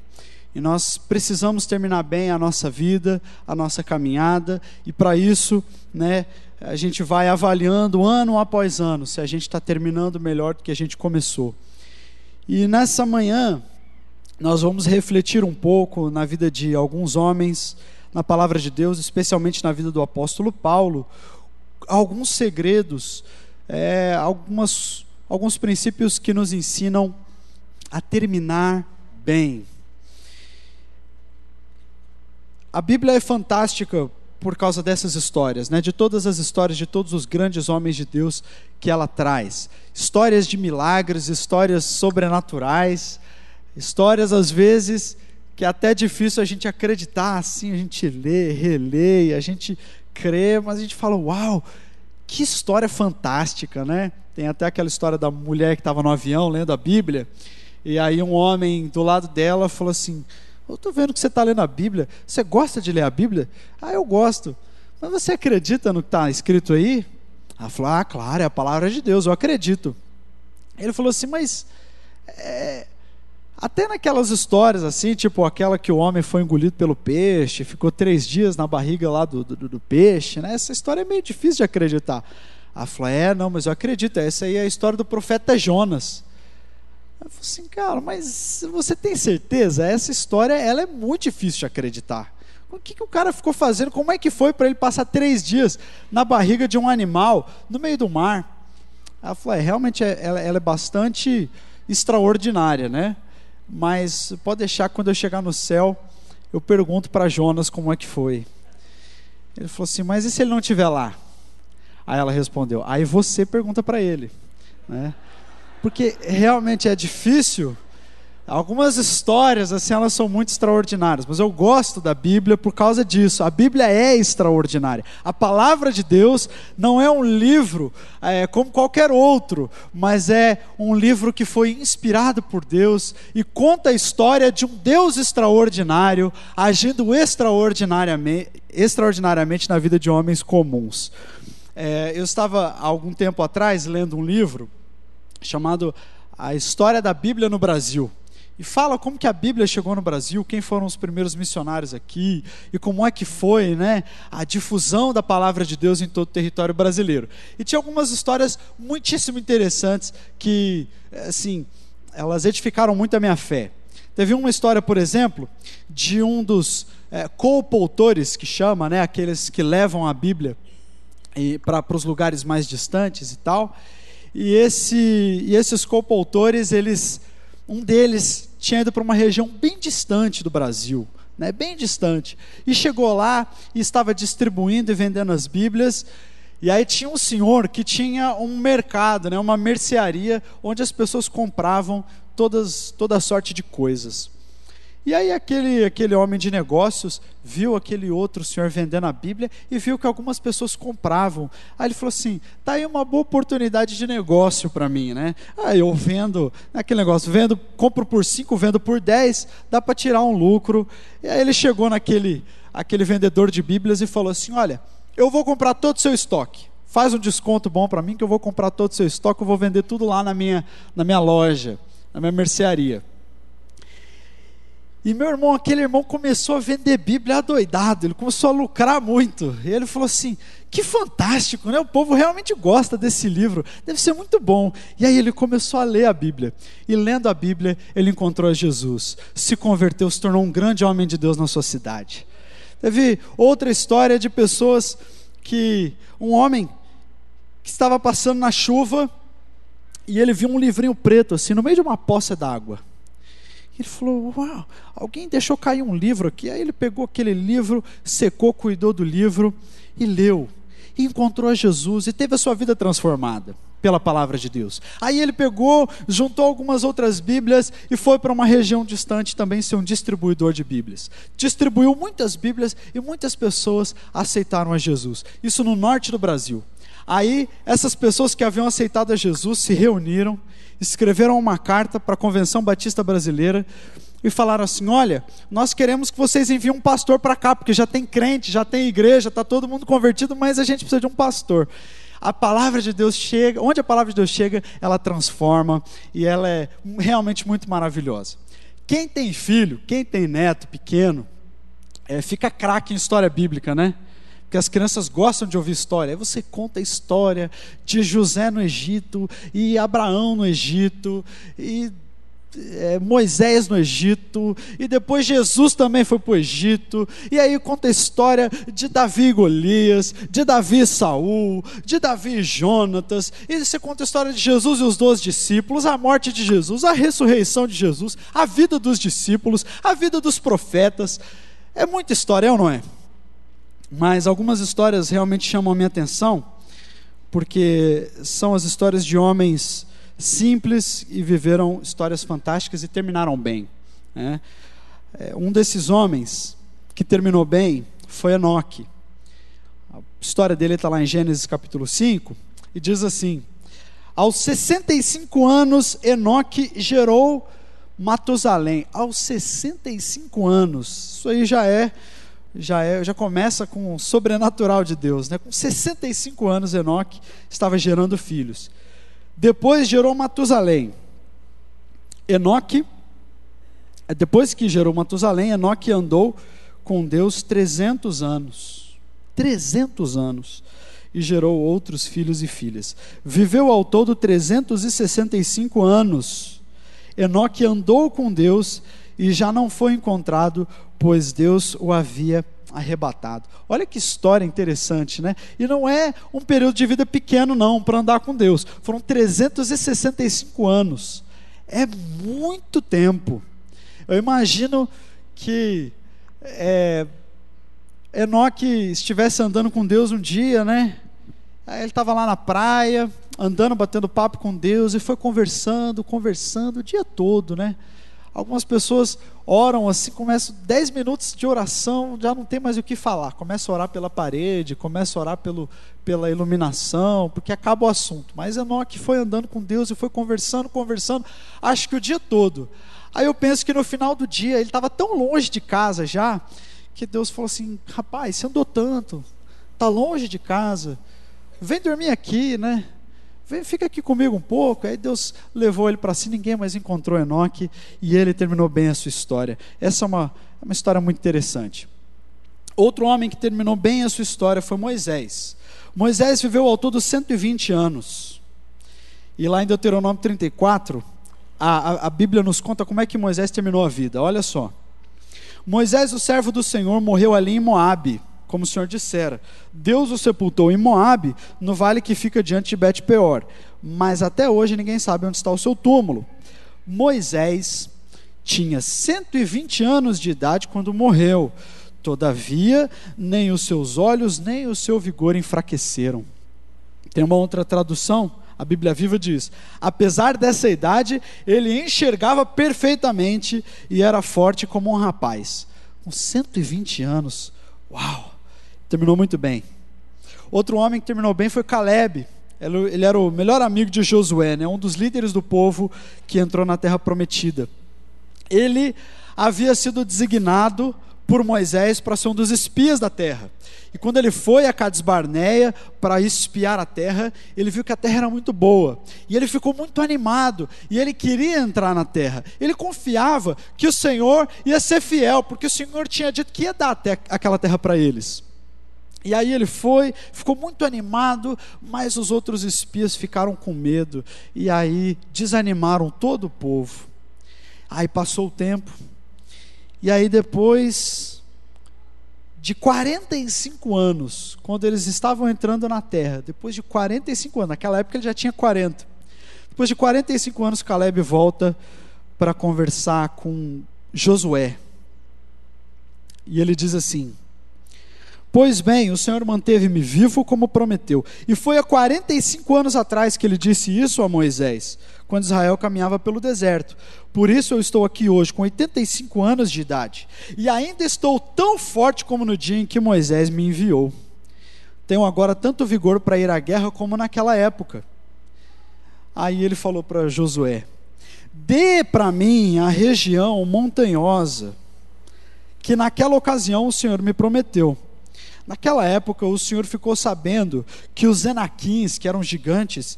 E nós precisamos terminar bem a nossa vida, a nossa caminhada, e para isso, né, a gente vai avaliando ano após ano, se a gente está terminando melhor do que a gente começou. E nessa manhã, nós vamos refletir um pouco na vida de alguns homens, na palavra de Deus, especialmente na vida do apóstolo Paulo, alguns segredos, alguns princípios que nos ensinam a terminar bem. A Bíblia é fantástica por causa dessas histórias, né? De todas as histórias de todos os grandes homens de Deus que ela traz. Histórias de milagres, histórias sobrenaturais, histórias às vezes que é até difícil a gente acreditar, assim, a gente lê, relê, a gente crê, mas a gente fala, uau, que história fantástica, né? Tem até aquela história da mulher que estava no avião lendo a Bíblia, e aí um homem do lado dela falou assim, eu estou vendo que você está lendo a Bíblia, você gosta de ler a Bíblia? Ah, eu gosto, mas você acredita no que está escrito aí? Ela falou, ah, claro, é a palavra de Deus, eu acredito. Ele falou assim, mas até naquelas histórias assim, tipo aquela que o homem foi engolido pelo peixe, ficou 3 dias na barriga lá do peixe, né? Essa história é meio difícil de acreditar. Ela falou, não, mas eu acredito, essa aí é a história do profeta Jonas. Eu falei assim, cara, mas você tem certeza? Essa história, ela é muito difícil de acreditar. O que o cara ficou fazendo? Como é que foi para ele passar 3 dias na barriga de um animal, no meio do mar? Ela falou, realmente ela é bastante extraordinária, né? Mas pode deixar que quando eu chegar no céu, eu pergunto para Jonas como é que foi. Ele falou assim, mas e se ele não estiver lá? Aí ela respondeu, aí você pergunta para ele, né? Porque realmente é difícil. Algumas histórias assim, elas são muito extraordinárias, mas eu gosto da Bíblia por causa disso. A Bíblia é extraordinária. A palavra de Deus não é um livro como qualquer outro, mas é um livro que foi inspirado por Deus e conta a história de um Deus extraordinário, agindo extraordinariamente na vida de homens comuns. Eu estava há algum tempo atrás lendo um livro chamado A História da Bíblia no Brasil. E fala como que a Bíblia chegou no Brasil, quem foram os primeiros missionários aqui, e como é que foi, né, a difusão da palavra de Deus em todo o território brasileiro. E tinha algumas histórias muitíssimo interessantes que, assim, elas edificaram muito a minha fé. Teve uma história, por exemplo, de um dos coautores, que chama, né, aqueles que levam a Bíblia para os lugares mais distantes e tal. E esses coautores, um deles tinha ido para uma região bem distante do Brasil, né, bem distante, e chegou lá e estava distribuindo e vendendo as Bíblias, E aí tinha um senhor que tinha um mercado, né, uma mercearia, onde as pessoas compravam toda sorte de coisas. E aí aquele homem de negócios viu aquele outro senhor vendendo a Bíblia e viu que algumas pessoas compravam. Aí ele falou assim: tá aí uma boa oportunidade de negócio para mim, né? Aí eu vendo, aquele negócio, compro por 5, vendo por 10, dá para tirar um lucro. E aí ele chegou aquele vendedor de Bíblias e falou assim: olha, eu vou comprar todo o seu estoque. Faz um desconto bom para mim que eu vou comprar todo o seu estoque, eu vou vender tudo lá na minha loja, na minha mercearia. E meu irmão, aquele irmão começou a vender Bíblia adoidado, ele começou a lucrar muito. E ele falou assim: que fantástico, né? O povo realmente gosta desse livro, deve ser muito bom. E aí ele começou a ler a Bíblia. E lendo a Bíblia, ele encontrou Jesus, se converteu, se tornou um grande homem de Deus na sua cidade. Teve outra história de pessoas um homem que estava passando na chuva e ele viu um livrinho preto assim, no meio de uma poça d'água. Ele falou: uau, alguém deixou cair um livro aqui. Aí ele pegou aquele livro, secou, cuidou do livro e leu, e encontrou a Jesus e teve a sua vida transformada pela palavra de Deus. Aí ele pegou, juntou algumas outras Bíblias e foi para uma região distante também ser um distribuidor de Bíblias. Distribuiu muitas Bíblias e muitas pessoas aceitaram a Jesus. Isso no norte do Brasil. Aí essas pessoas que haviam aceitado a Jesus se reuniram, escreveram uma carta para a Convenção Batista Brasileira e falaram assim: olha, nós queremos que vocês enviem um pastor para cá, porque já tem crente, já tem igreja, está todo mundo convertido, mas a gente precisa de um pastor. A palavra de Deus chega, onde a palavra de Deus chega, ela transforma, e ela é realmente muito maravilhosa. Quem tem filho, quem tem neto pequeno, fica craque em história bíblica, né? Porque as crianças gostam de ouvir história. Aí você conta a história de José no Egito, e Abraão no Egito, e Moisés no Egito, e depois Jesus também foi para o Egito, e aí conta a história de Davi e Golias, de Davi e Saul, de Davi e Jonatas, e você conta a história de Jesus e os 12 discípulos, a morte de Jesus, a ressurreição de Jesus, a vida dos discípulos, a vida dos profetas. É muita história, é ou não é? Mas algumas histórias realmente chamam a minha atenção, porque são as histórias de homens simples e viveram histórias fantásticas e terminaram bem, né? Um desses homens que terminou bem foi Enoque. A história dele está lá em Gênesis capítulo 5, e diz assim: aos 65 anos Enoque gerou Matusalém. Aos 65 anos, isso aí já começa com o sobrenatural de Deus, né? Com 65 anos Enoque estava gerando filhos. Depois gerou Matusalém. Depois que gerou Matusalém, Enoque andou com Deus 300 anos. 300 anos. E gerou outros filhos e filhas. Viveu ao todo 365 anos. Enoque andou com Deus e já não foi encontrado, pois Deus o havia arrebatado. Olha que história interessante, né? E não é um período de vida pequeno não, para andar com Deus. Foram 365 anos. É muito tempo. Eu imagino que Enoque estivesse andando com Deus um dia, né? Aí ele estava lá na praia, andando, batendo papo com Deus, e foi conversando o dia todo, né? Algumas pessoas oram assim, começam 10 minutos de oração, já não tem mais o que falar, começa a orar pela parede, começa a orar pela iluminação, porque acaba o assunto. Mas Enoque foi andando com Deus e foi conversando, acho que o dia todo. Aí eu penso que no final do dia, ele estava tão longe de casa já, que Deus falou assim: rapaz, você andou tanto, está longe de casa, vem dormir aqui, né? Fica aqui comigo um pouco. Aí Deus levou ele para si, ninguém mais encontrou Enoque, e ele terminou bem a sua história. Essa é uma história muito interessante. Outro homem que terminou bem a sua história foi Moisés. Moisés viveu ao todo 120 anos, e lá em Deuteronômio 34, a Bíblia nos conta como é que Moisés terminou a vida. Olha só: Moisés, o servo do Senhor, morreu ali em Moabe, como o Senhor dissera. Deus o sepultou em Moabe, no vale que fica diante de Bet-peor, mas até hoje ninguém sabe onde está o seu túmulo. Moisés tinha 120 anos de idade quando morreu, todavia nem os seus olhos nem o seu vigor enfraqueceram. Tem uma outra tradução, a Bíblia Viva diz: apesar dessa idade, ele enxergava perfeitamente e era forte como um rapaz. Com 120 anos, uau, terminou muito bem. Outro homem que terminou bem foi Caleb. Ele era o melhor amigo de Josué, né? Um dos líderes do povo que entrou na terra prometida. Ele havia sido designado por Moisés para ser um dos espias da terra. E quando ele foi a Cades Barneia para espiar a terra, ele viu que a terra era muito boa. E ele ficou muito animado. E ele queria entrar na terra. Ele confiava que o Senhor ia ser fiel, porque o Senhor tinha dito que ia dar aquela terra para eles. E aí ele foi, ficou muito animado, mas os outros espias ficaram com medo. E aí desanimaram todo o povo. Aí passou o tempo. E aí depois de 45 anos, quando eles estavam entrando na terra, depois de 45 anos, naquela época ele já tinha 40. Depois de 45 anos, Caleb volta para conversar com Josué. E ele diz assim: pois bem, o Senhor manteve-me vivo como prometeu. E foi há 45 anos atrás que ele disse isso a Moisés, quando Israel caminhava pelo deserto. Por isso eu estou aqui hoje, com 85 anos de idade. E ainda estou tão forte como no dia em que Moisés me enviou. Tenho agora tanto vigor para ir à guerra como naquela época. Aí ele falou para Josué: dê para mim a região montanhosa que naquela ocasião o Senhor me prometeu. Naquela época o Senhor ficou sabendo que os Enaquins, que eram gigantes,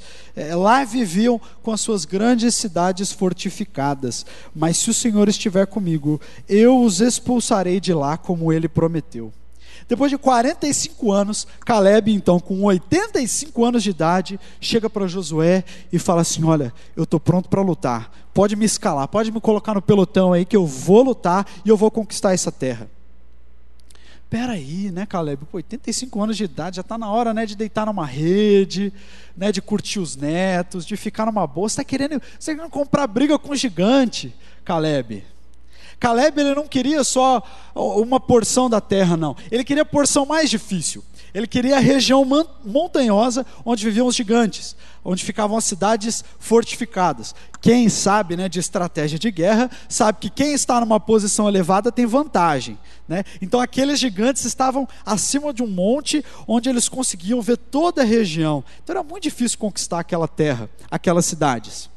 lá viviam com as suas grandes cidades fortificadas. Mas se o Senhor estiver comigo, eu os expulsarei de lá como ele prometeu. Depois de 45 anos, Caleb, então, com 85 anos de idade, chega para Josué e fala assim: olha, eu estou pronto para lutar, pode me escalar, pode me colocar no pelotão aí que eu vou lutar e eu vou conquistar essa terra. Peraí, né, Caleb? 85 anos de idade, já está na hora, né, de deitar numa rede, né, de curtir os netos, de ficar numa boa. Você está querendo comprar briga com o gigante, Caleb? Caleb, ele não queria só uma porção da terra, não. Ele queria a porção mais difícil. Ele queria a região montanhosa onde viviam os gigantes, onde ficavam as cidades fortificadas. Quem sabe, né, de estratégia de guerra, sabe que quem está numa posição elevada tem vantagem, né? Então aqueles gigantes estavam acima de um monte onde eles conseguiam ver toda a região. Então era muito difícil conquistar aquela terra, aquelas cidades.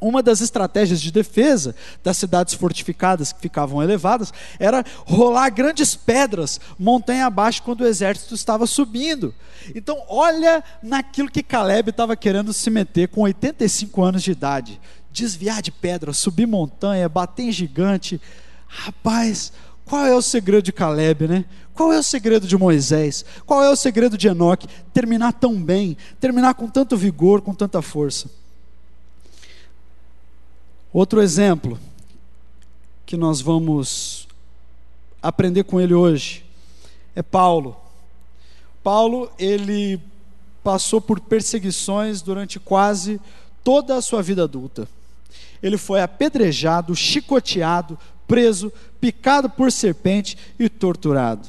Uma das estratégias de defesa das cidades fortificadas que ficavam elevadas era rolar grandes pedras montanha abaixo quando o exército estava subindo. Então olha naquilo que Caleb estava querendo se meter com 85 anos de idade: desviar de pedra, subir montanha, bater em gigante. Rapaz, qual é o segredo de Caleb, né? Qual é o segredo de Moisés? Qual é o segredo de Enoque? Terminar tão bem, terminar com tanto vigor, com tanta força. Outro exemplo que nós vamos aprender com ele hoje é Paulo. Paulo, ele passou por perseguições durante quase toda a sua vida adulta. Ele foi apedrejado, chicoteado, preso, picado por serpente e torturado.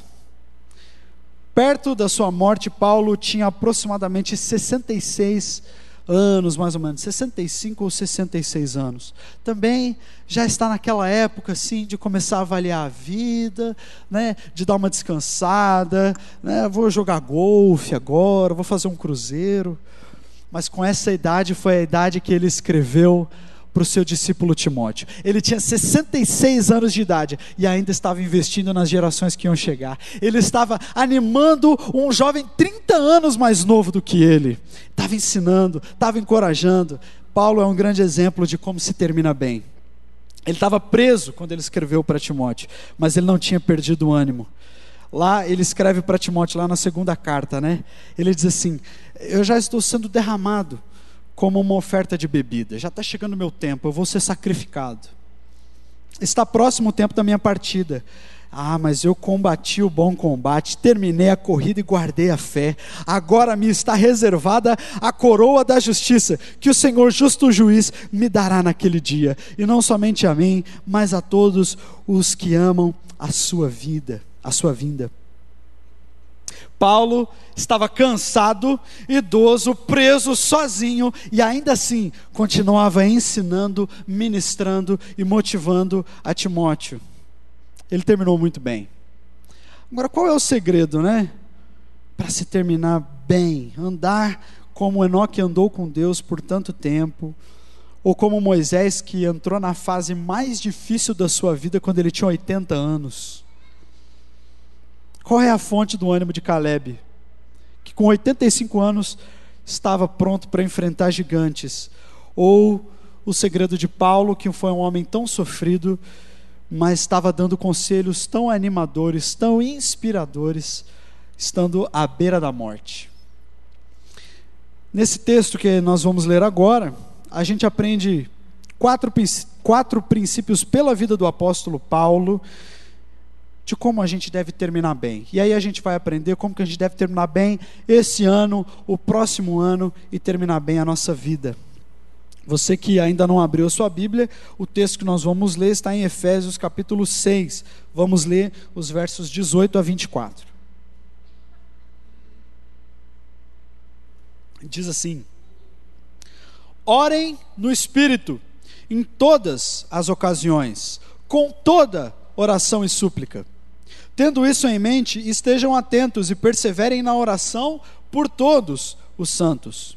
Perto da sua morte, Paulo tinha aproximadamente 66 anos, mais ou menos, 65 ou 66 anos. Também já está naquela época, assim, de começar a avaliar a vida, né, de dar uma descansada, né, vou jogar golfe agora, vou fazer um cruzeiro. Mas com essa idade, foi a idade que ele escreveu para o seu discípulo Timóteo. Ele tinha 66 anos de idade e ainda estava investindo nas gerações que iam chegar. Ele estava animando um jovem 30 anos mais novo do que ele. Estava ensinando, estava encorajando. Paulo é um grande exemplo de como se termina bem. Ele estava preso quando ele escreveu para Timóteo, mas ele não tinha perdido o ânimo. Lá ele escreve para Timóteo, lá na segunda carta, né? Ele diz assim: eu já estou sendo derramado como uma oferta de bebida, já está chegando o meu tempo, eu vou ser sacrificado. Está próximo o tempo da minha partida. Mas eu combati o bom combate, terminei a corrida e guardei a fé. Agora me está reservada a coroa da justiça, que o Senhor justo juiz me dará naquele dia, e não somente a mim, mas a todos os que amam a sua vida, a sua vinda. Paulo estava cansado, idoso, preso, sozinho, e ainda assim continuava ensinando, ministrando e motivando a Timóteo. Ele terminou muito bem. Agora, qual é o segredo, né? Para se terminar bem, andar como Enoque andou com Deus por tanto tempo, ou como Moisés, que entrou na fase mais difícil da sua vida quando ele tinha 80 anos. Qual é a fonte do ânimo de Caleb, que com 85 anos estava pronto para enfrentar gigantes? Ou o segredo de Paulo, que foi um homem tão sofrido, mas estava dando conselhos tão animadores, tão inspiradores, estando à beira da morte? Nesse texto que nós vamos ler agora, a gente aprende quatro princípios pela vida do apóstolo Paulo, de como a gente deve terminar bem. E aí a gente vai aprender como que a gente deve terminar bem esse ano, o próximo ano, e terminar bem a nossa vida. Você que ainda não abriu a sua Bíblia, o texto que nós vamos ler está em Efésios capítulo 6. Vamos ler os versos 18 a 24. Diz assim: orem no Espírito, em todas as ocasiões, com toda oração e súplica. Tendo isso em mente, estejam atentos e perseverem na oração por todos os santos.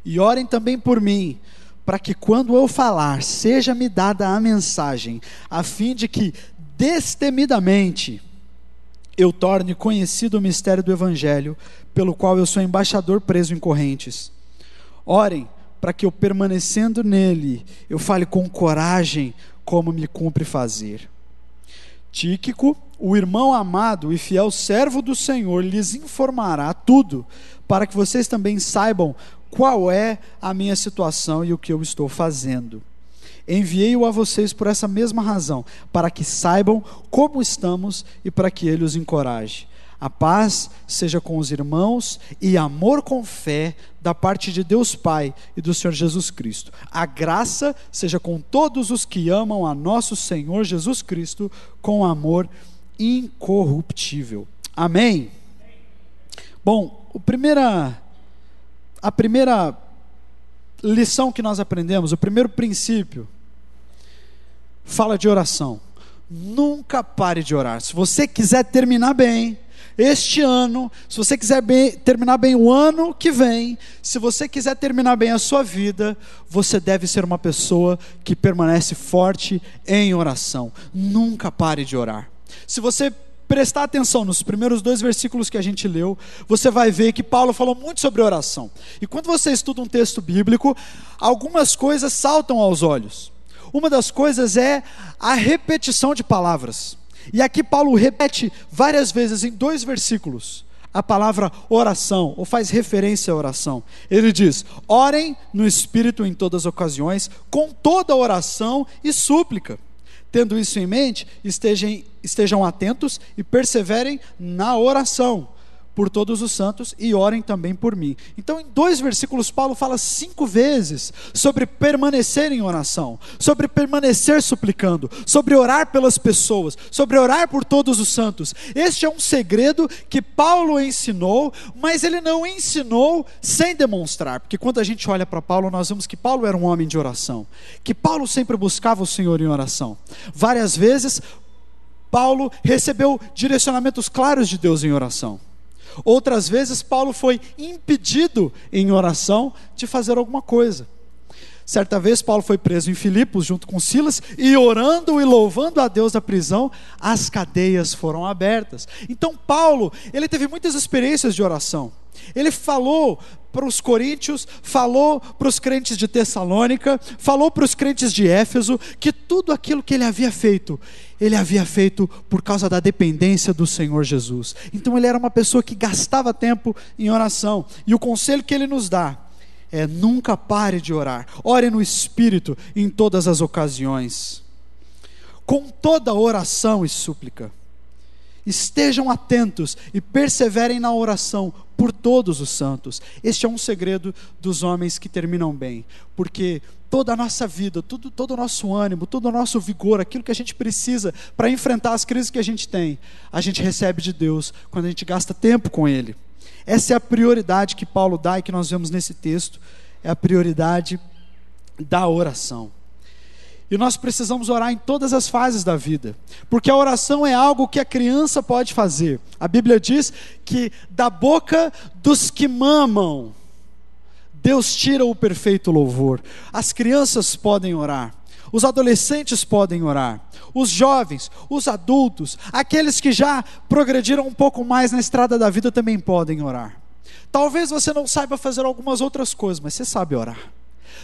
E orem também por mim, para que quando eu falar, seja-me dada a mensagem, a fim de que, destemidamente, eu torne conhecido o mistério do Evangelho, pelo qual eu sou embaixador preso em correntes. Orem para que eu, permanecendo nele, eu fale com coragem, como me cumpre fazer. Tíquico, o irmão amado e fiel servo do Senhor, lhes informará tudo, para que vocês também saibam qual é a minha situação e o que eu estou fazendo. Enviei-o a vocês por essa mesma razão, para que saibam como estamos e para que ele os encoraje. A paz seja com os irmãos e amor com fé da parte de Deus Pai e do Senhor Jesus Cristo. A graça seja com todos os que amam a nosso Senhor Jesus Cristo com amor incorruptível. Amém? Bom, a primeira lição que nós aprendemos, o primeiro princípio, fala de oração. Nunca pare de orar. Se você quiser terminar bem este ano, se você quiser terminar bem o ano que vem, se você quiser terminar bem a sua vida, você deve ser uma pessoa que permanece forte em oração. Nunca pare de orar. Se você prestar atenção nos primeiros 2 versículos que a gente leu, você vai ver que Paulo falou muito sobre oração. E quando você estuda um texto bíblico, algumas coisas saltam aos olhos. Uma das coisas é a repetição de palavras. E aqui Paulo repete várias vezes em 2 versículos a palavra oração, ou faz referência à oração. Ele diz: orem no Espírito em todas as ocasiões, com toda oração e súplica. Tendo isso em mente, estejam atentos e perseverem na oração por todos os santos e orem também por mim. Então, em 2 versículos, Paulo fala 5 vezes sobre permanecer em oração, sobre permanecer suplicando, sobre orar pelas pessoas, sobre orar por todos os santos. Este é um segredo que Paulo ensinou, mas ele não ensinou sem demonstrar, porque quando a gente olha para Paulo, nós vemos que Paulo era um homem de oração, que Paulo sempre buscava o Senhor em oração. Várias vezes, Paulo recebeu direcionamentos claros de Deus em oração. Outras vezes Paulo foi impedido em oração de fazer alguma coisa. Certa vez Paulo foi preso em Filipos junto com Silas, e orando e louvando a Deus da prisão, as cadeias foram abertas. Então Paulo, ele teve muitas experiências de oração. Ele falou para os coríntios, falou para os crentes de Tessalônica, falou para os crentes de Éfeso, que tudo aquilo que ele havia feito por causa da dependência do Senhor Jesus. Então ele era uma pessoa que gastava tempo em oração, e o conselho que ele nos dá é: nunca pare de orar. Ore no Espírito em todas as ocasiões, com toda oração e súplica. Estejam atentos e perseverem na oração por todos os santos. Este é um segredo dos homens que terminam bem, porque toda a nossa vida, todo o nosso ânimo, todo o nosso vigor, aquilo que a gente precisa para enfrentar as crises que a gente tem, a gente recebe de Deus quando a gente gasta tempo com Ele. Essa é a prioridade que Paulo dá e que nós vemos nesse texto, é a prioridade da oração. E nós precisamos orar em todas as fases da vida, porque a oração é algo que a criança pode fazer. A Bíblia diz que da boca dos que mamam, Deus tira o perfeito louvor. As crianças podem orar, os adolescentes podem orar, os jovens, os adultos, aqueles que já progrediram um pouco mais na estrada da vida também podem orar. Talvez você não saiba fazer algumas outras coisas, mas você sabe orar.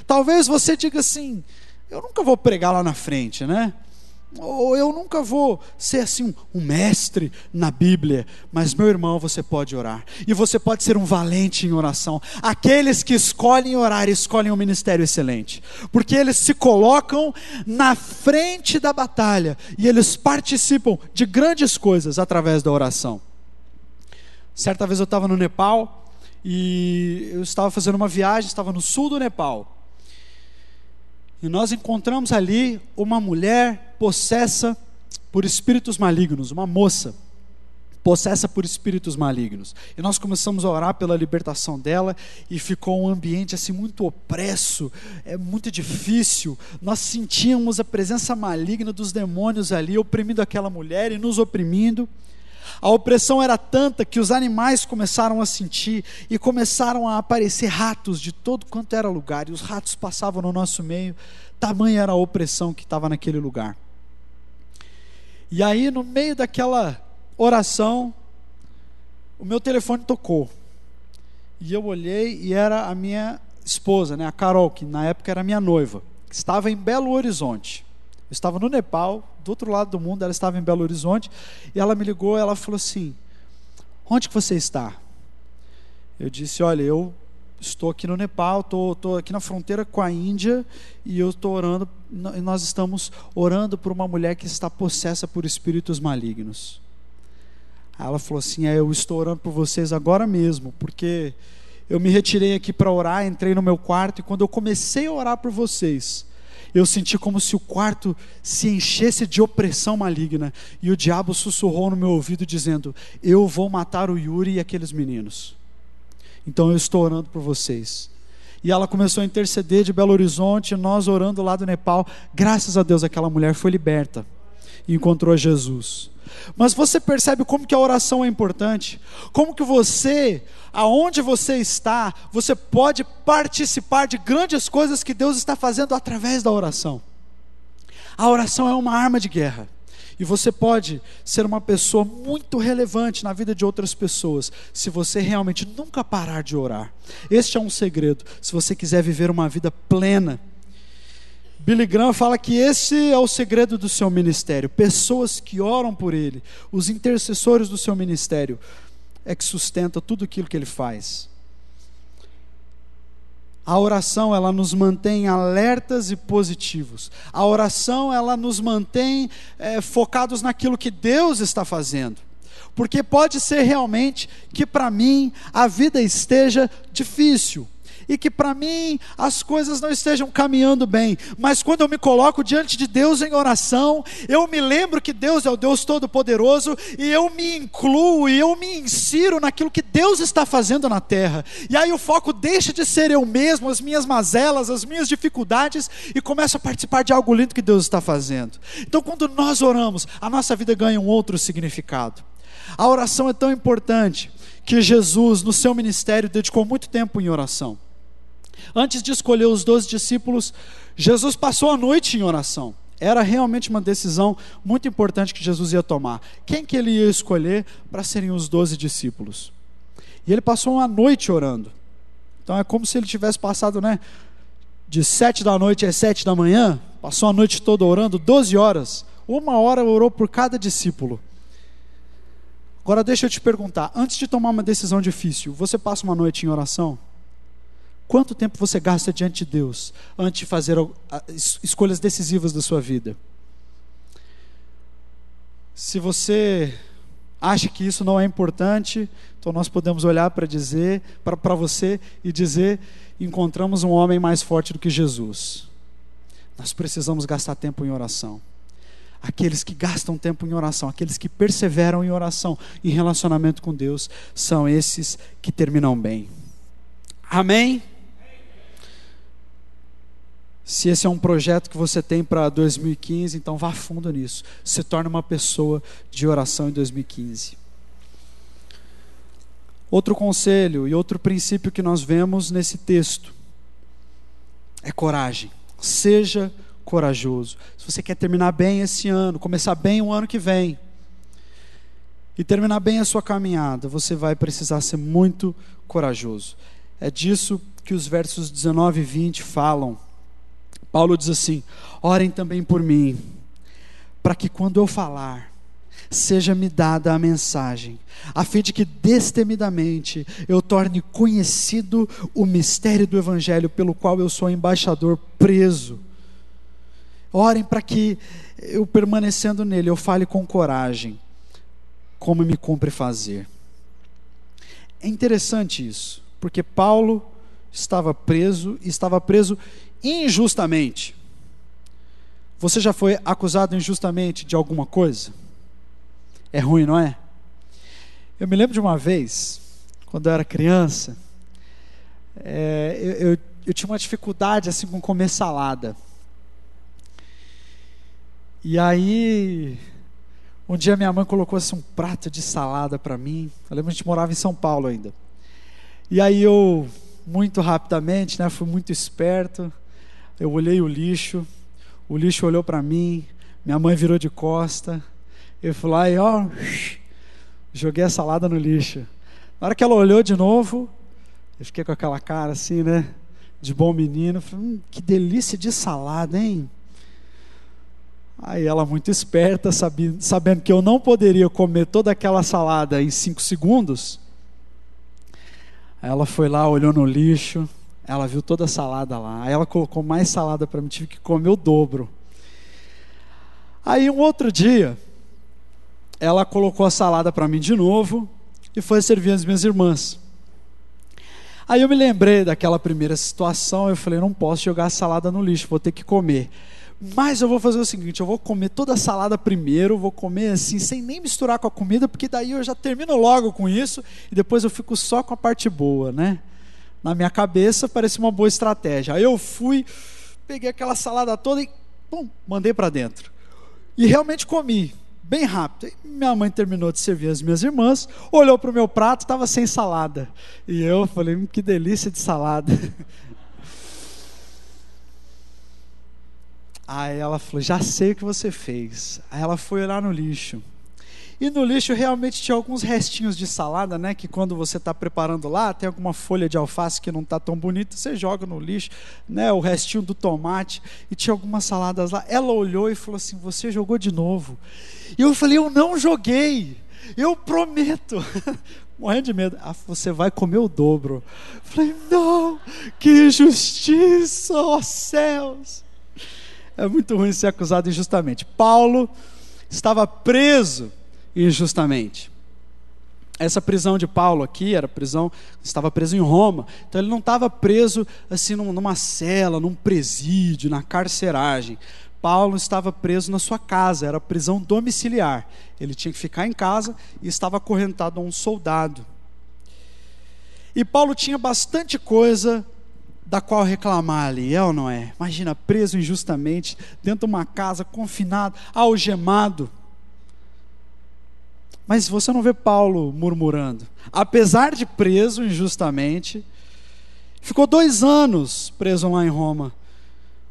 Talvez você diga assim: eu nunca vou pregar lá na frente, né? Ou eu nunca vou ser assim um mestre na Bíblia. Mas, meu irmão, você pode orar. E você pode ser um valente em oração. Aqueles que escolhem orar, escolhem um ministério excelente. Porque eles se colocam na frente da batalha. E eles participam de grandes coisas através da oração. Certa vez eu estava no Nepal. E eu estava fazendo uma viagem, estava no sul do Nepal. E nós encontramos ali uma mulher possessa por espíritos malignos, uma moça possessa por espíritos malignos. E nós começamos a orar pela libertação dela, e ficou um ambiente assim muito opresso, muito difícil. Nós sentíamos a presença maligna dos demônios ali, oprimindo aquela mulher e nos oprimindo. A opressão era tanta que os animais começaram a sentir, e começaram a aparecer ratos de todo quanto era lugar, e os ratos passavam no nosso meio. Tamanha era a opressão que estava naquele lugar. E aí, no meio daquela oração, o meu telefone tocou, e eu olhei, e era a minha esposa, né, a Carol, que na época era minha noiva, que estava em Belo Horizonte. Eu estava no Nepal, do outro lado do mundo, ela estava em Belo Horizonte, e ela me ligou, ela falou assim: onde que você está? Eu disse: olha, eu estou aqui no Nepal, estou aqui na fronteira com a Índia, e eu estou orando, e nós estamos orando por uma mulher que está possessa por espíritos malignos. Aí ela falou assim: eu estou orando por vocês agora mesmo, porque eu me retirei aqui para orar, entrei no meu quarto, e quando eu comecei a orar por vocês, eu senti como se o quarto se enchesse de opressão maligna, e o diabo sussurrou no meu ouvido dizendo: eu vou matar o Yuri e aqueles meninos, então eu estou orando por vocês. E ela começou a interceder de Belo Horizonte, nós orando lá do Nepal. Graças a Deus aquela mulher foi liberta e encontrou Jesus. Mas você percebe como que a oração é importante, como que você, aonde você está, você pode participar de grandes coisas que Deus está fazendo através da oração. A oração é uma arma de guerra, e você pode ser uma pessoa muito relevante na vida de outras pessoas, se você realmente nunca parar de orar. Este é um segredo, se você quiser viver uma vida plena. Billy Graham fala que esse é o segredo do seu ministério. Pessoas que oram por ele, os intercessores do seu ministério, é que sustenta tudo aquilo que ele faz. A oração, ela nos mantém alertas e positivos. A oração, ela nos mantém focados naquilo que Deus está fazendo. Porque pode ser realmente que para mim a vida esteja difícil, e que para mim as coisas não estejam caminhando bem, mas quando eu me coloco diante de Deus em oração, eu me lembro que Deus é o Deus Todo-Poderoso, e eu me incluo, e eu me insiro naquilo que Deus está fazendo na terra, e aí o foco deixa de ser eu mesmo, as minhas mazelas, as minhas dificuldades, e começo a participar de algo lindo que Deus está fazendo. Então, quando nós oramos, a nossa vida ganha um outro significado. A oração é tão importante que Jesus, no seu ministério, dedicou muito tempo em oração. Antes de escolher os 12 discípulos, Jesus passou a noite em oração. Era realmente uma decisão muito importante que Jesus ia tomar. Quem que ele ia escolher para serem os 12 discípulos? E ele passou uma noite orando. Então é como se ele tivesse passado, de 7 da noite às 7 da manhã, passou a noite toda orando, 12 horas. 1 hora orou por cada discípulo. Agora deixa eu te perguntar, antes de tomar uma decisão difícil, você passa uma noite em oração? Quanto tempo você gasta diante de Deus antes de fazer escolhas decisivas da sua vida? Se você acha que isso não é importante, então nós podemos olhar para você e dizer: encontramos um homem mais forte do que Jesus. Nós precisamos gastar tempo em oração. Aqueles que gastam tempo em oração, aqueles que perseveram em oração, em relacionamento com Deus, são esses que terminam bem. Amém? Se esse é um projeto que você tem para 2015, então vá fundo nisso. Se torne uma pessoa de oração em 2015. Outro conselho e outro princípio que nós vemos nesse texto é coragem. Seja corajoso. Se você quer terminar bem esse ano, começar bem o ano que vem e terminar bem a sua caminhada, você vai precisar ser muito corajoso. É disso que os versos 19 e 20 falam. Paulo diz assim: orem também por mim, para que quando eu falar, seja-me dada a mensagem, a fim de que destemidamente eu torne conhecido o mistério do Evangelho, pelo qual eu sou embaixador preso. Orem para que eu, permanecendo nele, eu fale com coragem, como me cumpre fazer. É interessante isso, porque Paulo estava preso injustamente. Você já foi acusado injustamente de alguma coisa? É ruim, não é? Eu me lembro de uma vez, quando eu era criança, eu tinha uma dificuldade assim com comer salada. E aí, um dia minha mãe colocou assim um prato de salada para mim. Eu lembro que a gente morava em São Paulo ainda. E aí eu, muito rapidamente, fui muito esperto. Eu olhei o lixo olhou para mim, minha mãe virou de costa. Eu fui lá e joguei a salada no lixo. Na hora que ela olhou de novo, eu fiquei com aquela cara assim, de bom menino. Falei, que delícia de salada, hein? Aí ela, muito esperta, sabendo que eu não poderia comer toda aquela salada em 5 segundos, ela foi lá, olhou no lixo, ela viu toda a salada lá, aí ela colocou mais salada para mim, tive que comer o dobro. Aí um outro dia, ela colocou a salada para mim de novo e foi servir as minhas irmãs. Aí eu me lembrei daquela primeira situação, eu falei, não posso jogar a salada no lixo, vou ter que comer. Mas eu vou fazer o seguinte, eu vou comer toda a salada primeiro, vou comer assim, sem nem misturar com a comida, porque daí eu já termino logo com isso, e depois eu fico só com a parte boa, Na minha cabeça parecia uma boa estratégia. Aí eu fui, peguei aquela salada toda e mandei para dentro. E realmente comi, bem rápido. E minha mãe terminou de servir as minhas irmãs, olhou para o meu prato, estava sem salada. E eu falei, que delícia de salada. Aí ela falou, já sei o que você fez. Aí ela foi olhar no lixo. E no lixo realmente tinha alguns restinhos de salada, que quando você está preparando lá, tem alguma folha de alface que não está tão bonita, você joga no lixo, o restinho do tomate, e tinha algumas saladas lá. Ela olhou e falou assim, você jogou de novo. E eu falei, eu não joguei, eu prometo. Morrendo de medo. Você vai comer o dobro. Eu falei, não, que justiça, ó céus. É muito ruim ser acusado injustamente. Paulo estava preso injustamente. Essa prisão de Paulo aqui estava preso em Roma. Então ele não estava preso assim numa cela, num presídio, na carceragem. Paulo estava preso na sua casa, era prisão domiciliar. Ele tinha que ficar em casa e estava acorrentado a um soldado. E Paulo tinha bastante coisa da qual reclamar ali, ou não é? Imagina, preso injustamente, dentro de uma casa, confinado, algemado. Mas você não vê Paulo murmurando. Apesar de preso injustamente, ficou 2 anos preso lá em Roma.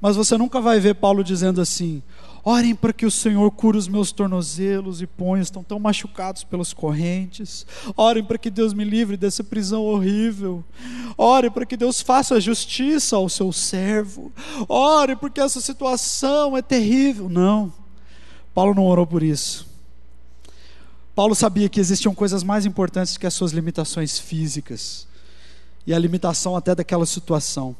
Mas você nunca vai ver Paulo dizendo assim, orem para que o Senhor cure os meus tornozelos e punhos, estão tão machucados pelas correntes. Orem para que Deus me livre dessa prisão horrível. Ore para que Deus faça justiça ao seu servo. Ore porque essa situação é terrível. Não, Paulo não orou por isso. Paulo sabia que existiam coisas mais importantes que as suas limitações físicas e a limitação até daquela situação.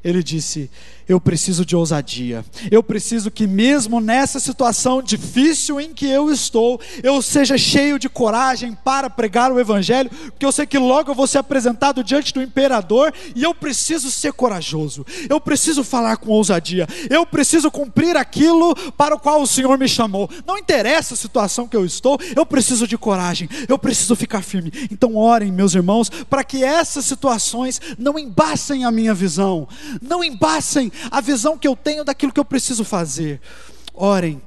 Ele disse: eu preciso de ousadia, eu preciso que mesmo nessa situação difícil em que eu estou, eu seja cheio de coragem para pregar o evangelho, porque eu sei que logo eu vou ser apresentado diante do imperador, e eu preciso ser corajoso, eu preciso falar com ousadia, eu preciso cumprir aquilo para o qual o Senhor me chamou, não interessa a situação que eu estou, eu preciso de coragem, eu preciso ficar firme. Então orem, meus irmãos, para que essas situações não embacem a minha visão, não embacem a visão que eu tenho daquilo que eu preciso fazer. Orem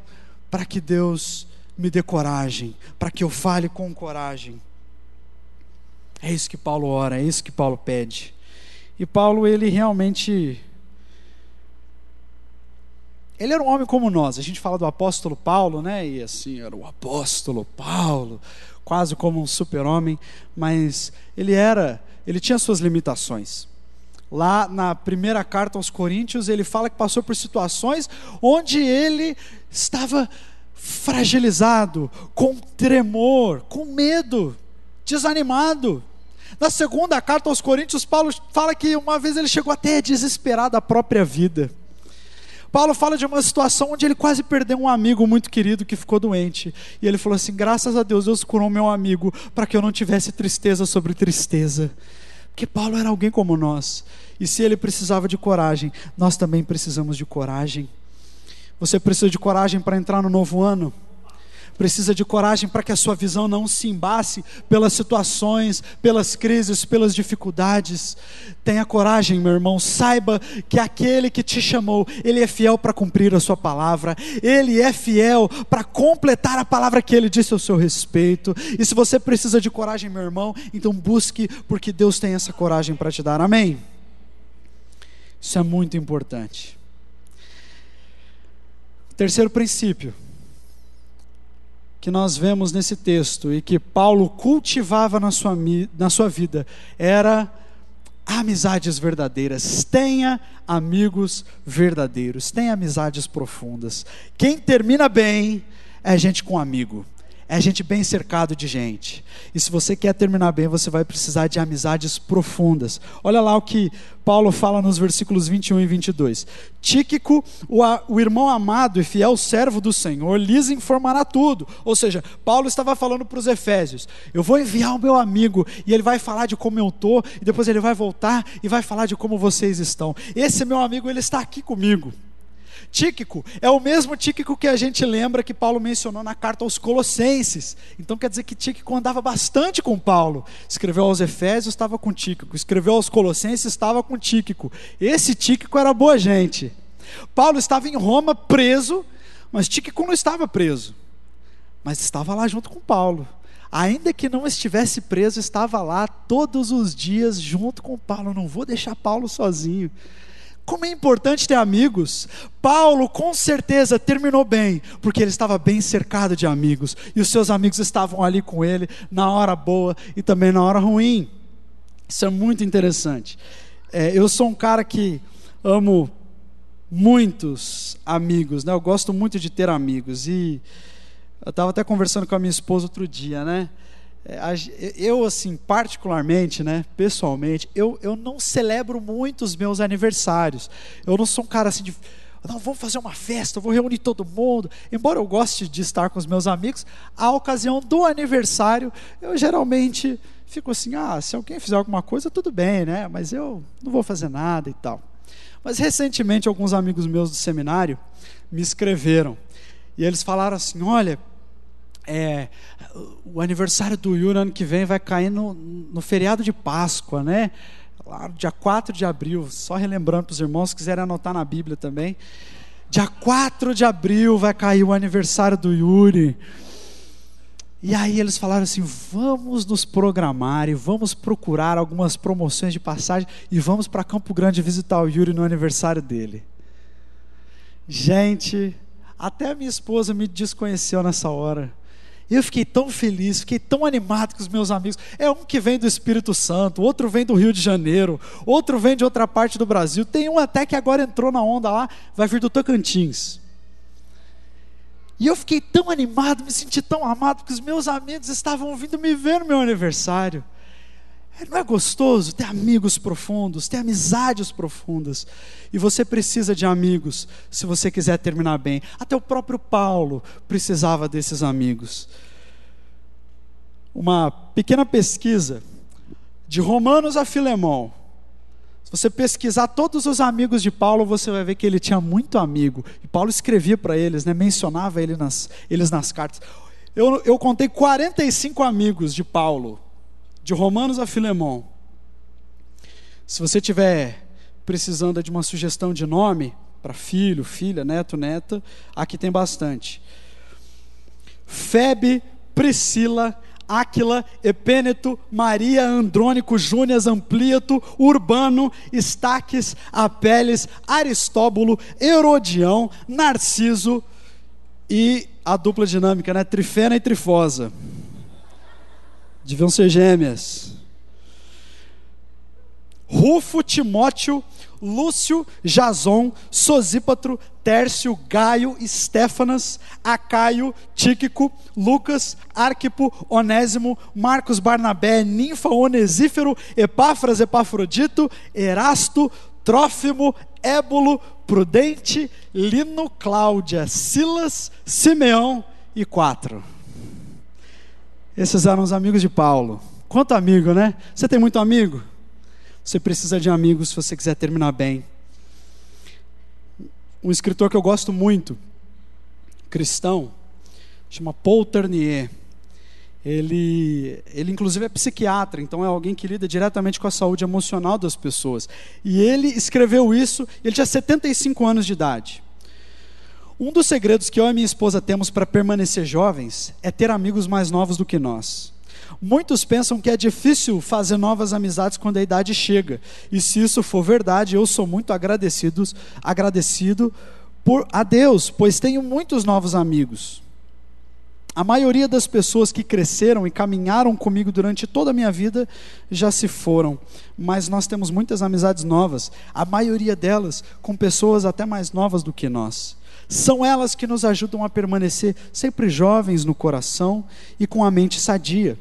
para que Deus me dê coragem, para que eu fale com coragem. É isso que Paulo ora, é isso que Paulo pede. E Paulo, ele realmente, ele era um homem como nós. A gente fala do apóstolo Paulo, né? E assim, era o apóstolo Paulo, quase como um super-homem, mas ele tinha suas limitações. Lá na primeira carta aos Coríntios, ele fala que passou por situações onde ele estava fragilizado, com tremor, com medo, desanimado. Na segunda carta aos Coríntios, Paulo fala que uma vez ele chegou até a desesperar da própria vida. Paulo fala de uma situação onde ele quase perdeu um amigo muito querido que ficou doente. E ele falou assim: graças a Deus, Deus curou meu amigo para que eu não tivesse tristeza sobre tristeza. Porque Paulo era alguém como nós. E se ele precisava de coragem, nós também precisamos de coragem. Você precisa de coragem para entrar no novo ano? Precisa de coragem para que a sua visão não se embace pelas situações, pelas crises, pelas dificuldades. Tenha coragem, meu irmão. Saiba que aquele que te chamou, ele é fiel para cumprir a sua palavra. Ele é fiel para completar a palavra que ele disse ao seu respeito. E se você precisa de coragem, meu irmão, então busque, porque Deus tem essa coragem para te dar. Amém? Isso é muito importante. Terceiro princípio que nós vemos nesse texto e que Paulo cultivava na sua vida era amizades verdadeiras. Tenha amigos verdadeiros, tenha amizades profundas. Quem termina bem é gente com amigo, é gente bem cercado de gente. E se você quer terminar bem, você vai precisar de amizades profundas. Olha lá o que Paulo fala nos versículos 21 e 22. Tíquico, o irmão amado e fiel servo do Senhor, lhes informará tudo. Ou seja, Paulo estava falando para os efésios: eu vou enviar o meu amigo, e ele vai falar de como eu estou, e depois ele vai voltar e vai falar de como vocês estão. Esse meu amigo, ele está aqui comigo. Tíquico é o mesmo Tíquico que a gente lembra que Paulo mencionou na carta aos Colossenses. Então quer dizer que Tíquico andava bastante com Paulo. Escreveu aos Efésios, estava com Tíquico. Escreveu aos Colossenses, estava com Tíquico. Esse Tíquico era boa gente. Paulo estava em Roma preso, mas Tíquico não estava preso, mas estava lá junto com Paulo. Ainda que não estivesse preso, estava lá todos os dias junto com Paulo. Não vou deixar Paulo sozinho. Como é importante ter amigos. Paulo com certeza terminou bem, porque ele estava bem cercado de amigos, e os seus amigos estavam ali com ele na hora boa e também na hora ruim. Isso é muito interessante. Eu sou um cara que amo muitos amigos, né? Eu gosto muito de ter amigos, e eu estava até conversando com a minha esposa outro dia, né? Eu, assim, particularmente, né, pessoalmente, eu não celebro muito os meus aniversários. Eu não sou um cara assim de: não, vamos fazer uma festa, eu vou reunir todo mundo. Embora eu goste de estar com os meus amigos, a ocasião do aniversário, eu geralmente fico assim: se alguém fizer alguma coisa, tudo bem, né? Mas eu não vou fazer nada e tal. Mas recentemente, alguns amigos meus do seminário me escreveram, e eles falaram assim: olha, o aniversário do Yuri ano que vem vai cair no feriado de Páscoa, né? Lá, dia 4 de abril, só relembrando para os irmãos, se quiserem anotar na Bíblia também, dia 4 de abril vai cair o aniversário do Yuri. E aí eles falaram assim: vamos nos programar e vamos procurar algumas promoções de passagem e vamos para Campo Grande visitar o Yuri no aniversário dele. Gente, até a minha esposa me desconheceu nessa hora. Eu fiquei tão feliz, fiquei tão animado com os meus amigos. É um que vem do Espírito Santo, outro vem do Rio de Janeiro, outro vem de outra parte do Brasil. Tem um até que agora entrou na onda lá, vai vir do Tocantins. E eu fiquei tão animado, me senti tão amado, porque os meus amigos estavam vindo me ver no meu aniversário. Não é gostoso ter amigos profundos, ter amizades profundas? E você precisa de amigos se você quiser terminar bem. Até o próprio Paulo precisava desses amigos. Uma pequena pesquisa de Romanos a Filemão. Se você pesquisar todos os amigos de Paulo, você vai ver que ele tinha muito amigo. E Paulo escrevia para eles, né, mencionava eles nas cartas. Eu contei 45 amigos de Paulo, de Romanos a Filemão. Se você tiver precisando de uma sugestão de nome para filho, filha, neto, neta, aqui tem bastante. Febe, Priscila, Áquila, Epêneto, Maria, Andrônico, Júnias, Amplíato, Urbano, Estaques, Apeles, Aristóbulo, Herodião, Narciso e a dupla dinâmica, né? Trifena e Trifosa. Deviam ser gêmeas. Rufo, Timóteo, Lúcio, Jason, Sosípatro, Tércio, Gaio, Estéfanas, Acaio, Tíquico, Lucas, Arquipo, Onésimo, Marcos, Barnabé, Ninfa, Onesífero, Epáfras, Epafrodito, Erasto, Trófimo, Ébulo, Prudente, Lino, Cláudia, Silas, Simeão e 4. Esses eram os amigos de Paulo. Quanto amigo, né? Você tem muito amigo? Você precisa de amigos se você quiser terminar bem. Um escritor que eu gosto muito, cristão, chama Paul Tournier. Ele inclusive é psiquiatra, então é alguém que lida diretamente com a saúde emocional das pessoas. E ele escreveu isso, ele tinha 75 anos de idade. Um dos segredos que eu e minha esposa temos para permanecer jovens é ter amigos mais novos do que nós. Muitos pensam que é difícil fazer novas amizades quando a idade chega. E se isso for verdade, eu sou muito agradecido a Deus, pois tenho muitos novos amigos. A maioria das pessoas que cresceram e caminharam comigo durante toda a minha vida já se foram, mas nós temos muitas amizades novas, a maioria delas com pessoas até mais novas do que nós. São elas que nos ajudam a permanecer sempre jovens no coração e com a mente sadia.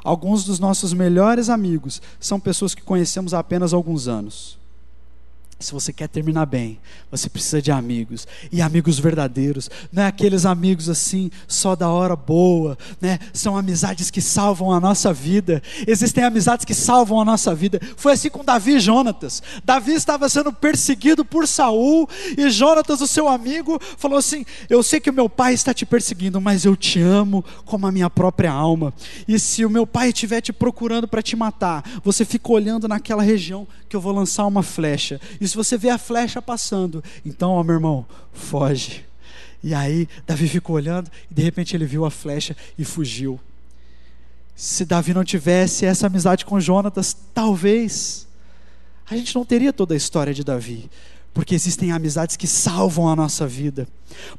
Alguns dos nossos melhores amigos são pessoas que conhecemos há apenas alguns anos. Se você quer terminar bem, você precisa de amigos, e amigos verdadeiros, não é aqueles amigos assim, só da hora boa, né? São amizades que salvam a nossa vida. Existem amizades que salvam a nossa vida. Foi assim com Davi e Jonatas. Davi estava sendo perseguido por Saul, e Jonatas, o seu amigo, falou assim: eu sei que o meu pai está te perseguindo, mas eu te amo como a minha própria alma, e se o meu pai estiver te procurando para te matar, você fica olhando naquela região que eu vou lançar uma flecha, e se você vê a flecha passando, então, ó, meu irmão, foge. E aí Davi ficou olhando, e de repente ele viu a flecha e fugiu. Se Davi não tivesse essa amizade com Jonatas, talvez a gente não teria toda a história de Davi, porque existem amizades que salvam a nossa vida.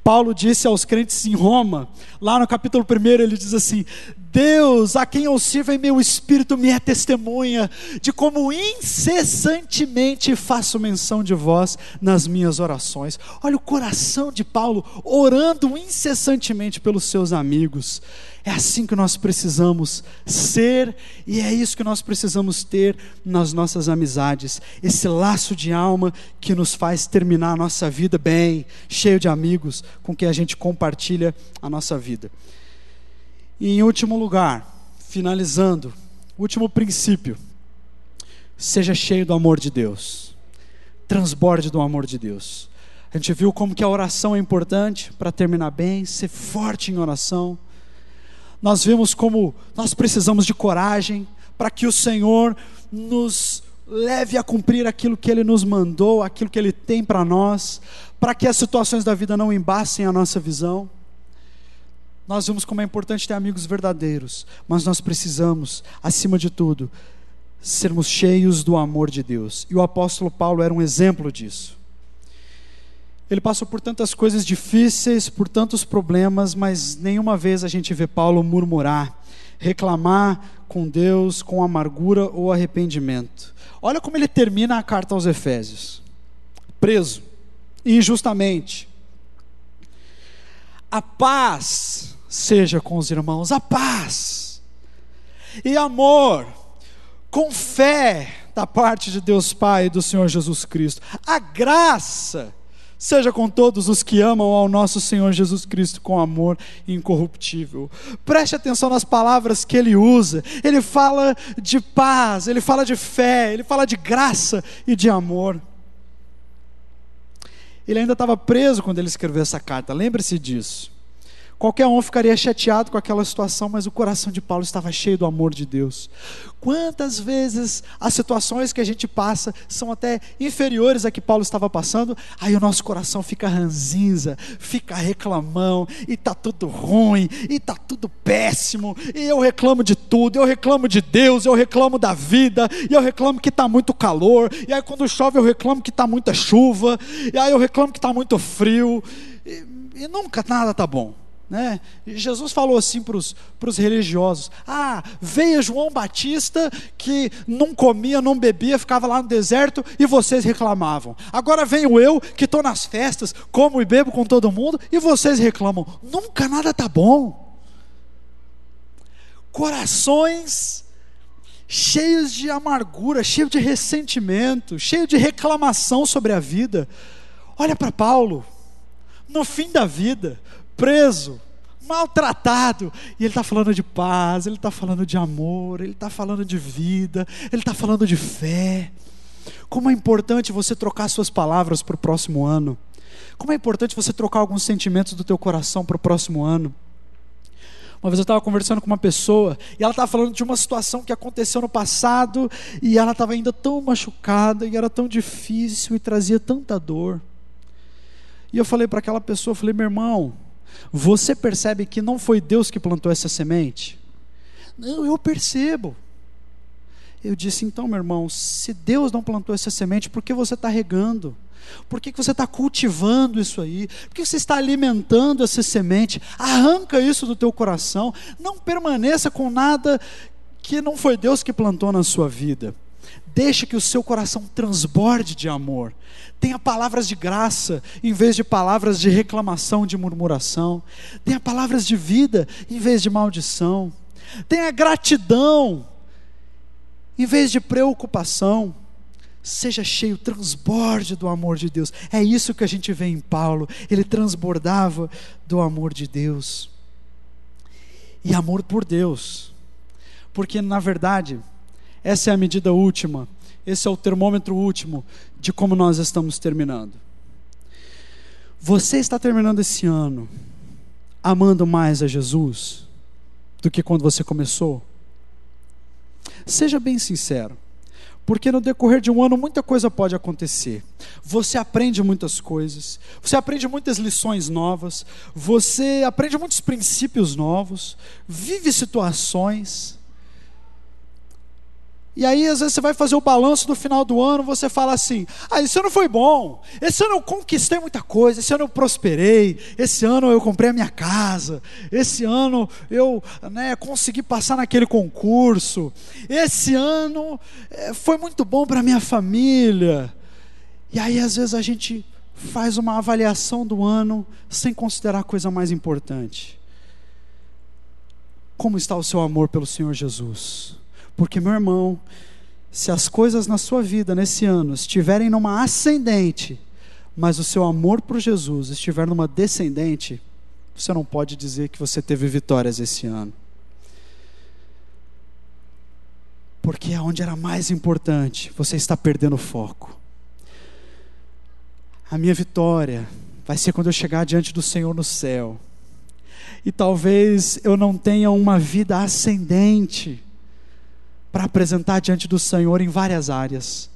Paulo disse aos crentes em Roma, lá no capítulo 1, ele diz assim: Deus, a quem eu sirvo em meu espírito, me é testemunha de como incessantemente faço menção de vós nas minhas orações. Olha o coração de Paulo, orando incessantemente pelos seus amigos. É assim que nós precisamos ser, e é isso que nós precisamos ter nas nossas amizades. Esse laço de alma que nos faz terminar a nossa vida bem, cheio de amigos com quem a gente compartilha a nossa vida. E em último lugar, finalizando, último princípio: seja cheio do amor de Deus, transborde do amor de Deus. A gente viu como que a oração é importante para terminar bem, ser forte em oração. Nós vimos como nós precisamos de coragem para que o Senhor nos leve a cumprir aquilo que Ele nos mandou, aquilo que Ele tem para nós, para que as situações da vida não embacem a nossa visão. Nós vimos como é importante ter amigos verdadeiros, mas nós precisamos, acima de tudo, sermos cheios do amor de Deus. E o apóstolo Paulo era um exemplo disso. Ele passou por tantas coisas difíceis, por tantos problemas, mas nenhuma vez a gente vê Paulo murmurar, reclamar com Deus com amargura ou arrependimento. Olha como ele termina a carta aos Efésios: preso injustamente, a paz seja com os irmãos, a paz e amor com fé da parte de Deus Pai e do Senhor Jesus Cristo. A graça seja com todos os que amam ao nosso Senhor Jesus Cristo com amor incorruptível. Preste atenção nas palavras que ele usa. Ele fala de paz, ele fala de fé, ele fala de graça e de amor. Ele ainda estava preso quando ele escreveu essa carta, lembre-se disso. Qualquer um ficaria chateado com aquela situação, mas o coração de Paulo estava cheio do amor de Deus. Quantas vezes as situações que a gente passa são até inferiores a que Paulo estava passando, aí o nosso coração fica ranzinza, fica reclamão, e está tudo ruim, e está tudo péssimo, e eu reclamo de tudo, eu reclamo de Deus, eu reclamo da vida, e eu reclamo que está muito calor, e aí quando chove eu reclamo que está muita chuva, e aí eu reclamo que está muito frio, e nunca nada está bom. Né? Jesus falou assim para os religiosos: veio João Batista que não comia, não bebia, ficava lá no deserto e vocês reclamavam. Agora venho eu que estou nas festas, como e bebo com todo mundo e vocês reclamam. Nunca nada está bom. Corações cheios de amargura, cheios de ressentimento, cheios de reclamação sobre a vida. Olha para Paulo, no fim da vida, preso, maltratado, e ele está falando de paz, ele está falando de amor, ele está falando de vida, ele está falando de fé. Como é importante você trocar suas palavras para o próximo ano. Como é importante você trocar alguns sentimentos do teu coração para o próximo ano. Uma vez eu estava conversando com uma pessoa, e ela estava falando de uma situação que aconteceu no passado, e ela estava ainda tão machucada, e era tão difícil, e trazia tanta dor. E eu falei para aquela pessoa, eu falei: meu irmão, você percebe que não foi Deus que plantou essa semente? Não, eu percebo. Eu disse: então, meu irmão, se Deus não plantou essa semente, por que você está regando? Por que você está cultivando isso aí? Por que você está alimentando essa semente? Arranca isso do teu coração. Não permaneça com nada que não foi Deus que plantou na sua vida. Deixe que o seu coração transborde de amor. Tenha palavras de graça em vez de palavras de reclamação, de murmuração. Tenha palavras de vida em vez de maldição. Tenha gratidão em vez de preocupação. Seja cheio, transborde do amor de Deus. É isso que a gente vê em Paulo. Ele transbordava do amor de Deus. E amor por Deus. Porque na verdade, essa é a medida última, esse é o termômetro último de como nós estamos terminando. Você está terminando esse ano amando mais a Jesus do que quando você começou? Seja bem sincero, porque no decorrer de um ano muita coisa pode acontecer. Você aprende muitas coisas, você aprende muitas lições novas, você aprende muitos princípios novos, vive situações. E aí às vezes você vai fazer o balanço do final do ano, você fala assim: esse ano foi bom, esse ano eu conquistei muita coisa, esse ano eu prosperei, esse ano eu comprei a minha casa, esse ano eu consegui passar naquele concurso, esse ano foi muito bom para a minha família. E aí às vezes a gente faz uma avaliação do ano sem considerar a coisa mais importante. Como está o seu amor pelo Senhor Jesus? Porque, meu irmão, se as coisas na sua vida nesse ano estiverem numa ascendente, mas o seu amor por Jesus estiver numa descendente, você não pode dizer que você teve vitórias esse ano. Porque aonde era mais importante, você está perdendo o foco. A minha vitória vai ser quando eu chegar diante do Senhor no céu. E talvez eu não tenha uma vida ascendente para apresentar diante do Senhor em várias áreas,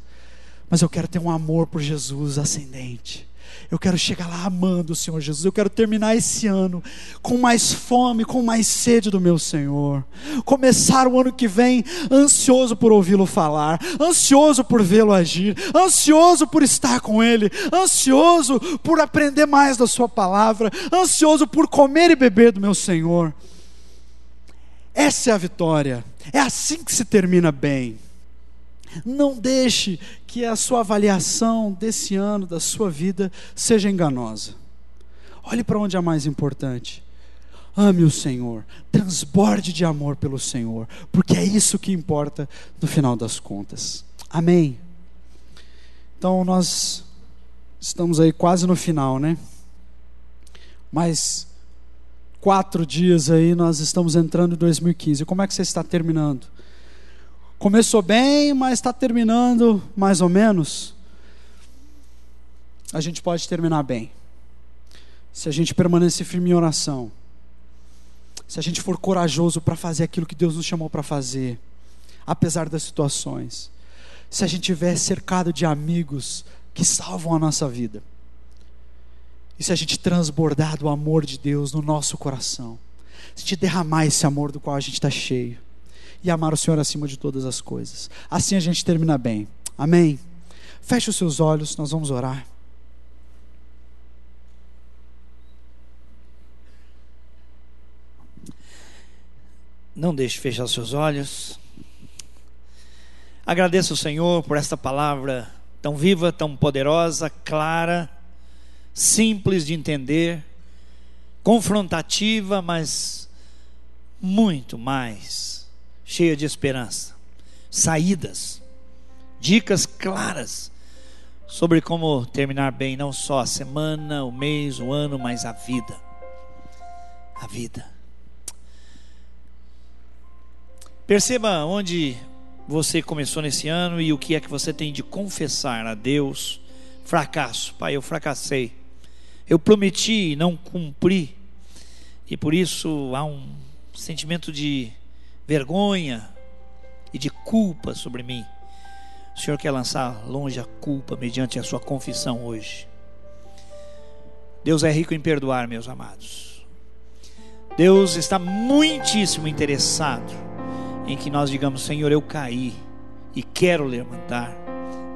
mas eu quero ter um amor por Jesus ascendente. Eu quero chegar lá amando o Senhor Jesus. Eu quero terminar esse ano com mais fome, com mais sede do meu Senhor. Começar o ano que vem ansioso por ouvi-lo falar, ansioso por vê-lo agir, ansioso por estar com Ele, ansioso por aprender mais da sua palavra, ansioso por comer e beber do meu Senhor. Essa é a vitória. É assim que se termina bem. Não deixe que a sua avaliação desse ano, da sua vida, seja enganosa. Olhe para onde é mais importante. ame o Senhor, transborde de amor pelo Senhor, porque é isso que importa no final das contas. Amém? Então nós estamos aí quase no final, né? Mais 4 dias aí nós estamos entrando em 2015. Como é que você está terminando? Começou bem, mas está terminando mais ou menos? A gente pode terminar bem se a gente permanecer firme em oração, se a gente for corajoso para fazer aquilo que Deus nos chamou para fazer, apesar das situações, se a gente estiver cercado de amigos que salvam a nossa vida, e se a gente transbordar do amor de Deus no nosso coração, se a gente derramar esse amor do qual a gente está cheio, e amar o Senhor acima de todas as coisas, assim a gente termina bem. Amém? Feche os seus olhos, nós vamos orar. Não deixe de fechar os seus olhos. Agradeço ao Senhor por esta palavra tão viva, tão poderosa, clara, simples de entender, confrontativa, mas muito mais cheia de esperança, saídas, dicas claras sobre como terminar bem não só a semana, o mês, o ano, mas a vida. A vida. Perceba onde você começou nesse ano e o que é que você tem de confessar a Deus. Fracasso. Pai, eu fracassei. Eu prometi e não cumpri. E por isso há um sentimento de vergonha e de culpa sobre mim. O Senhor quer lançar longe a culpa mediante a sua confissão hoje. Deus é rico em perdoar, meus amados. Deus está muitíssimo interessado em que nós digamos: Senhor, eu caí e quero levantar,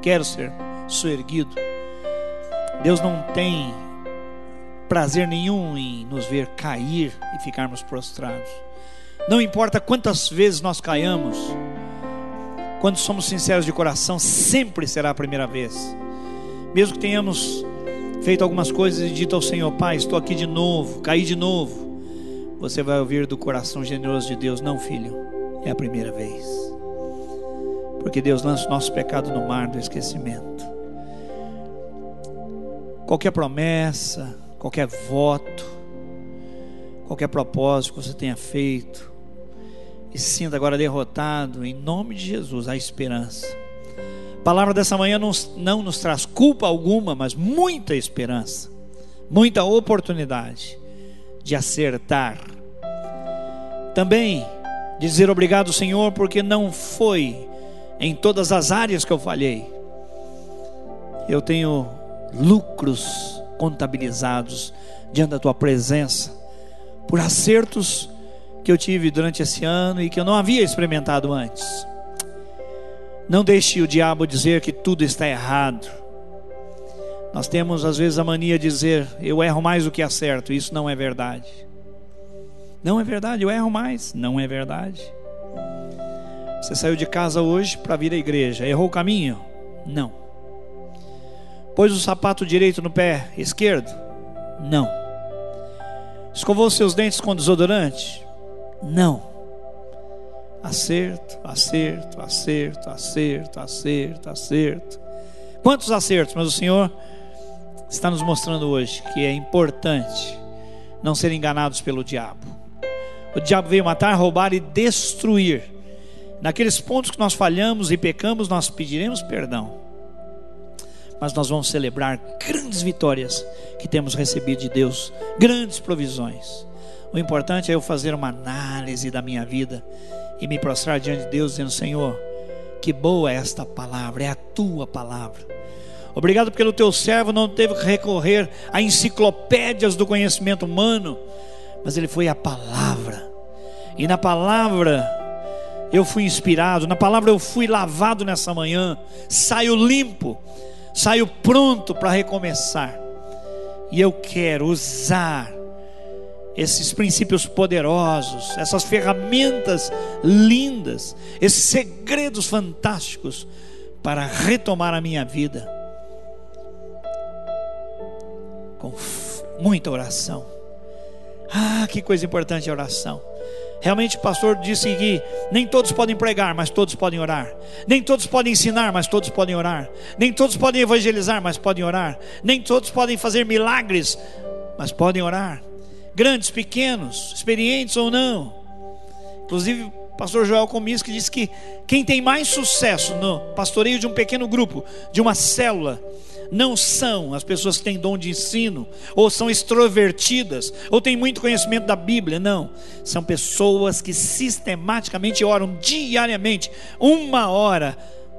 quero ser soerguido. Deus não tem prazer nenhum em nos ver cair e ficarmos prostrados. Não importa quantas vezes nós caiamos, quando somos sinceros de coração, sempre será a primeira vez. Mesmo que tenhamos feito algumas coisas e dito ao Senhor: Pai, estou aqui de novo, caí de novo, você vai ouvir do coração generoso de Deus: não, filho, é a primeira vez. Porque Deus lança o nosso pecado no mar do esquecimento. Qualquer promessa, qualquer voto, qualquer propósito que você tenha feito e se sinta agora derrotado, em nome de Jesus, há esperança. A palavra dessa manhã não nos traz culpa alguma, mas muita esperança, muita oportunidade de acertar. Também dizer obrigado, Senhor, porque não foi em todas as áreas que eu falhei. Eu tenho lucros contabilizados diante da tua presença por acertos que eu tive durante esse ano e que eu não havia experimentado antes. Não deixe o diabo dizer que tudo está errado. Nós temos às vezes a mania de dizer: eu erro mais do que acerto. Isso não é verdade. Não é verdade, eu erro mais. Não é verdade. Você saiu de casa hoje para vir à igreja, errou o caminho? Não. Pôs o sapato direito no pé esquerdo? Não. Escovou seus dentes com desodorante? Não. Acerto, acerto, acerto, acerto, acerto, acerto. Quantos acertos? Mas o Senhor está nos mostrando hoje que é importante não ser enganados pelo diabo. O diabo veio matar, roubar e destruir. Naqueles pontos que nós falhamos e pecamos, nós pediremos perdão, mas nós vamos celebrar grandes vitórias que temos recebido de Deus, grandes provisões. O importante é eu fazer uma análise da minha vida e me prostrar diante de Deus dizendo: Senhor, que boa é esta palavra, é a tua palavra. Obrigado porque o teu servo não teve que recorrer a enciclopédias do conhecimento humano, mas ele foi à palavra, e na palavra eu fui inspirado, na palavra eu fui lavado nessa manhã, saio limpo, saio pronto para recomeçar. E eu quero usar esses princípios poderosos, essas ferramentas lindas, esses segredos fantásticos para retomar a minha vida com muita oração, Ah, que coisa importante a oração. Realmente o pastor disse que nem todos podem pregar, mas todos podem orar. Nem todos podem ensinar, mas todos podem orar. Nem todos podem evangelizar, mas podem orar. Nem todos podem fazer milagres, mas podem orar. Grandes, pequenos, experientes ou não. Inclusive o pastor Joel Comisco disse que quem tem mais sucesso no pastoreio de um pequeno grupo, de uma célula, não são as pessoas que têm dom de ensino, ou são extrovertidas, ou têm muito conhecimento da Bíblia. Não, são pessoas que sistematicamente oram diariamente, 1 hora,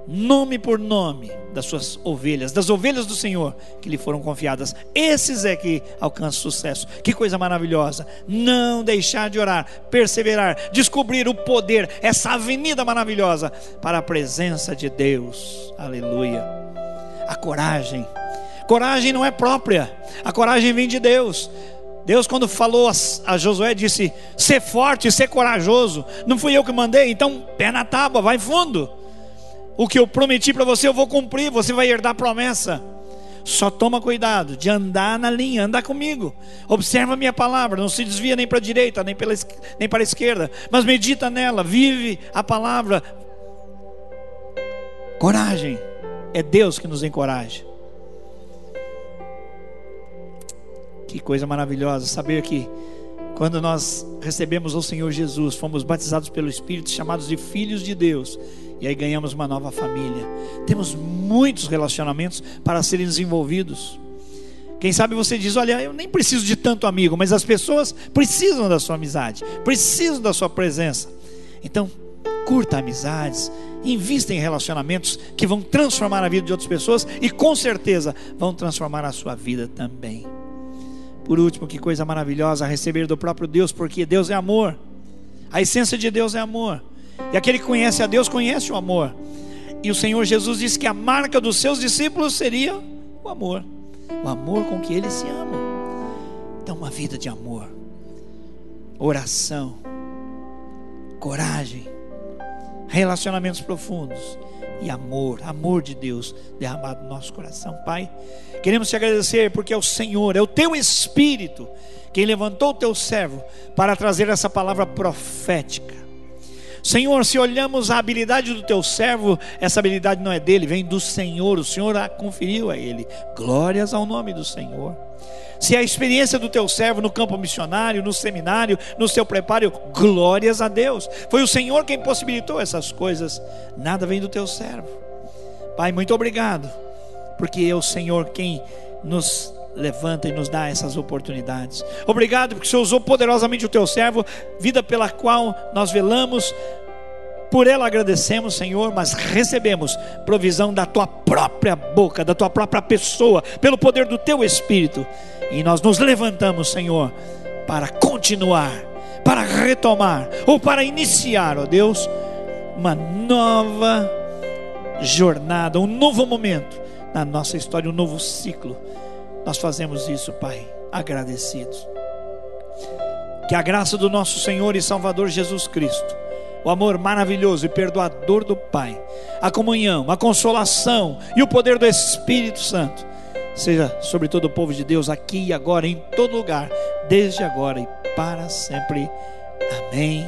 nome por nome das suas ovelhas, das ovelhas do Senhor que lhe foram confiadas. Esses é que alcançam sucesso. Que coisa maravilhosa, não deixar de orar, perseverar, descobrir o poder, essa avenida maravilhosa para a presença de Deus. Aleluia. A coragem não é própria, a coragem vem de Deus. Deus, quando falou a Josué, disse: ser forte, ser corajoso. Não fui eu que mandei, então pé na tábua, vai fundo. O que eu prometi para você eu vou cumprir, você vai herdar a promessa. Só toma cuidado de andar na linha, andar comigo. Observa a minha palavra, não se desvia nem para a direita, nem para a esquerda, mas medita nela, vive a palavra. Coragem, é Deus que nos encoraja. Que coisa maravilhosa saber que quando nós recebemos o Senhor Jesus, fomos batizados pelo Espírito, chamados de filhos de Deus, e aí ganhamos uma nova família. Temos muitos relacionamentos para serem desenvolvidos. Quem sabe você diz: olha, eu nem preciso de tanto amigo, mas as pessoas precisam da sua amizade, precisam da sua presença. Então, curta amizades, invista em relacionamentos que vão transformar a vida de outras pessoas e com certeza vão transformar a sua vida também. Por último, que coisa maravilhosa receber do próprio Deus, porque Deus é amor. A essência de Deus é amor, e aquele que conhece a Deus conhece o amor. E o Senhor Jesus disse que a marca dos seus discípulos seria o amor com que eles se amam. Então, uma vida de amor, oração, coragem, relacionamentos profundos e amor de Deus derramado no nosso coração. Pai, queremos te agradecer porque é o Senhor, é o teu Espírito quem levantou o teu servo para trazer essa palavra profética. Senhor, se olhamos a habilidade do teu servo, essa habilidade não é dele, vem do Senhor, o Senhor a conferiu a ele. Glórias ao nome do Senhor. Se a experiência do teu servo no campo missionário, no seminário, no seu preparo, glórias a Deus. Foi o Senhor quem possibilitou essas coisas, nada vem do teu servo. Pai, muito obrigado, porque é o Senhor quem nos levanta e nos dá essas oportunidades. Obrigado porque o Senhor usou poderosamente o teu servo, vida pela qual nós velamos. Por ela agradecemos, Senhor, mas recebemos provisão da tua própria boca, da tua própria pessoa, pelo poder do teu Espírito. E nós nos levantamos, Senhor, para continuar, para retomar, ou para iniciar, ó Deus, uma nova jornada, um novo momento na nossa história, um novo ciclo. Nós fazemos isso, Pai, agradecidos. Que a graça do nosso Senhor e Salvador Jesus Cristo, o amor maravilhoso e perdoador do Pai, a comunhão, a consolação e o poder do Espírito Santo seja sobre todo o povo de Deus, aqui e agora, em todo lugar, desde agora e para sempre. Amém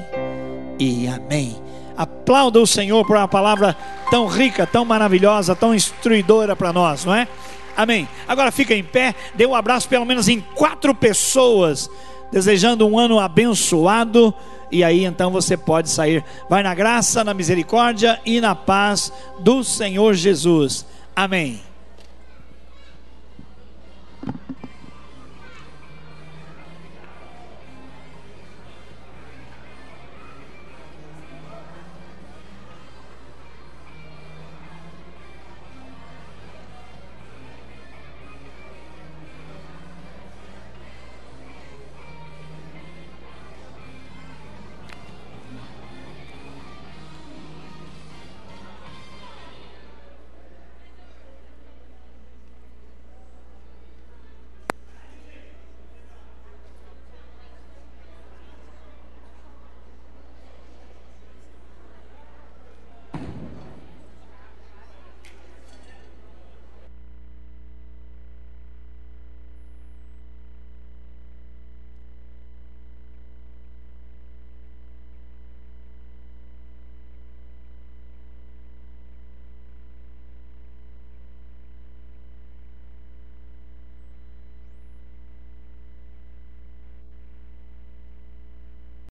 e amém. Aplauda o Senhor por uma palavra tão rica, tão maravilhosa, tão instruidora para nós, não é? Amém. Agora fica em pé, dê um abraço pelo menos em 4 pessoas, desejando um ano abençoado. E aí então você pode sair. Vai na graça, na misericórdia e na paz do Senhor Jesus. Amém.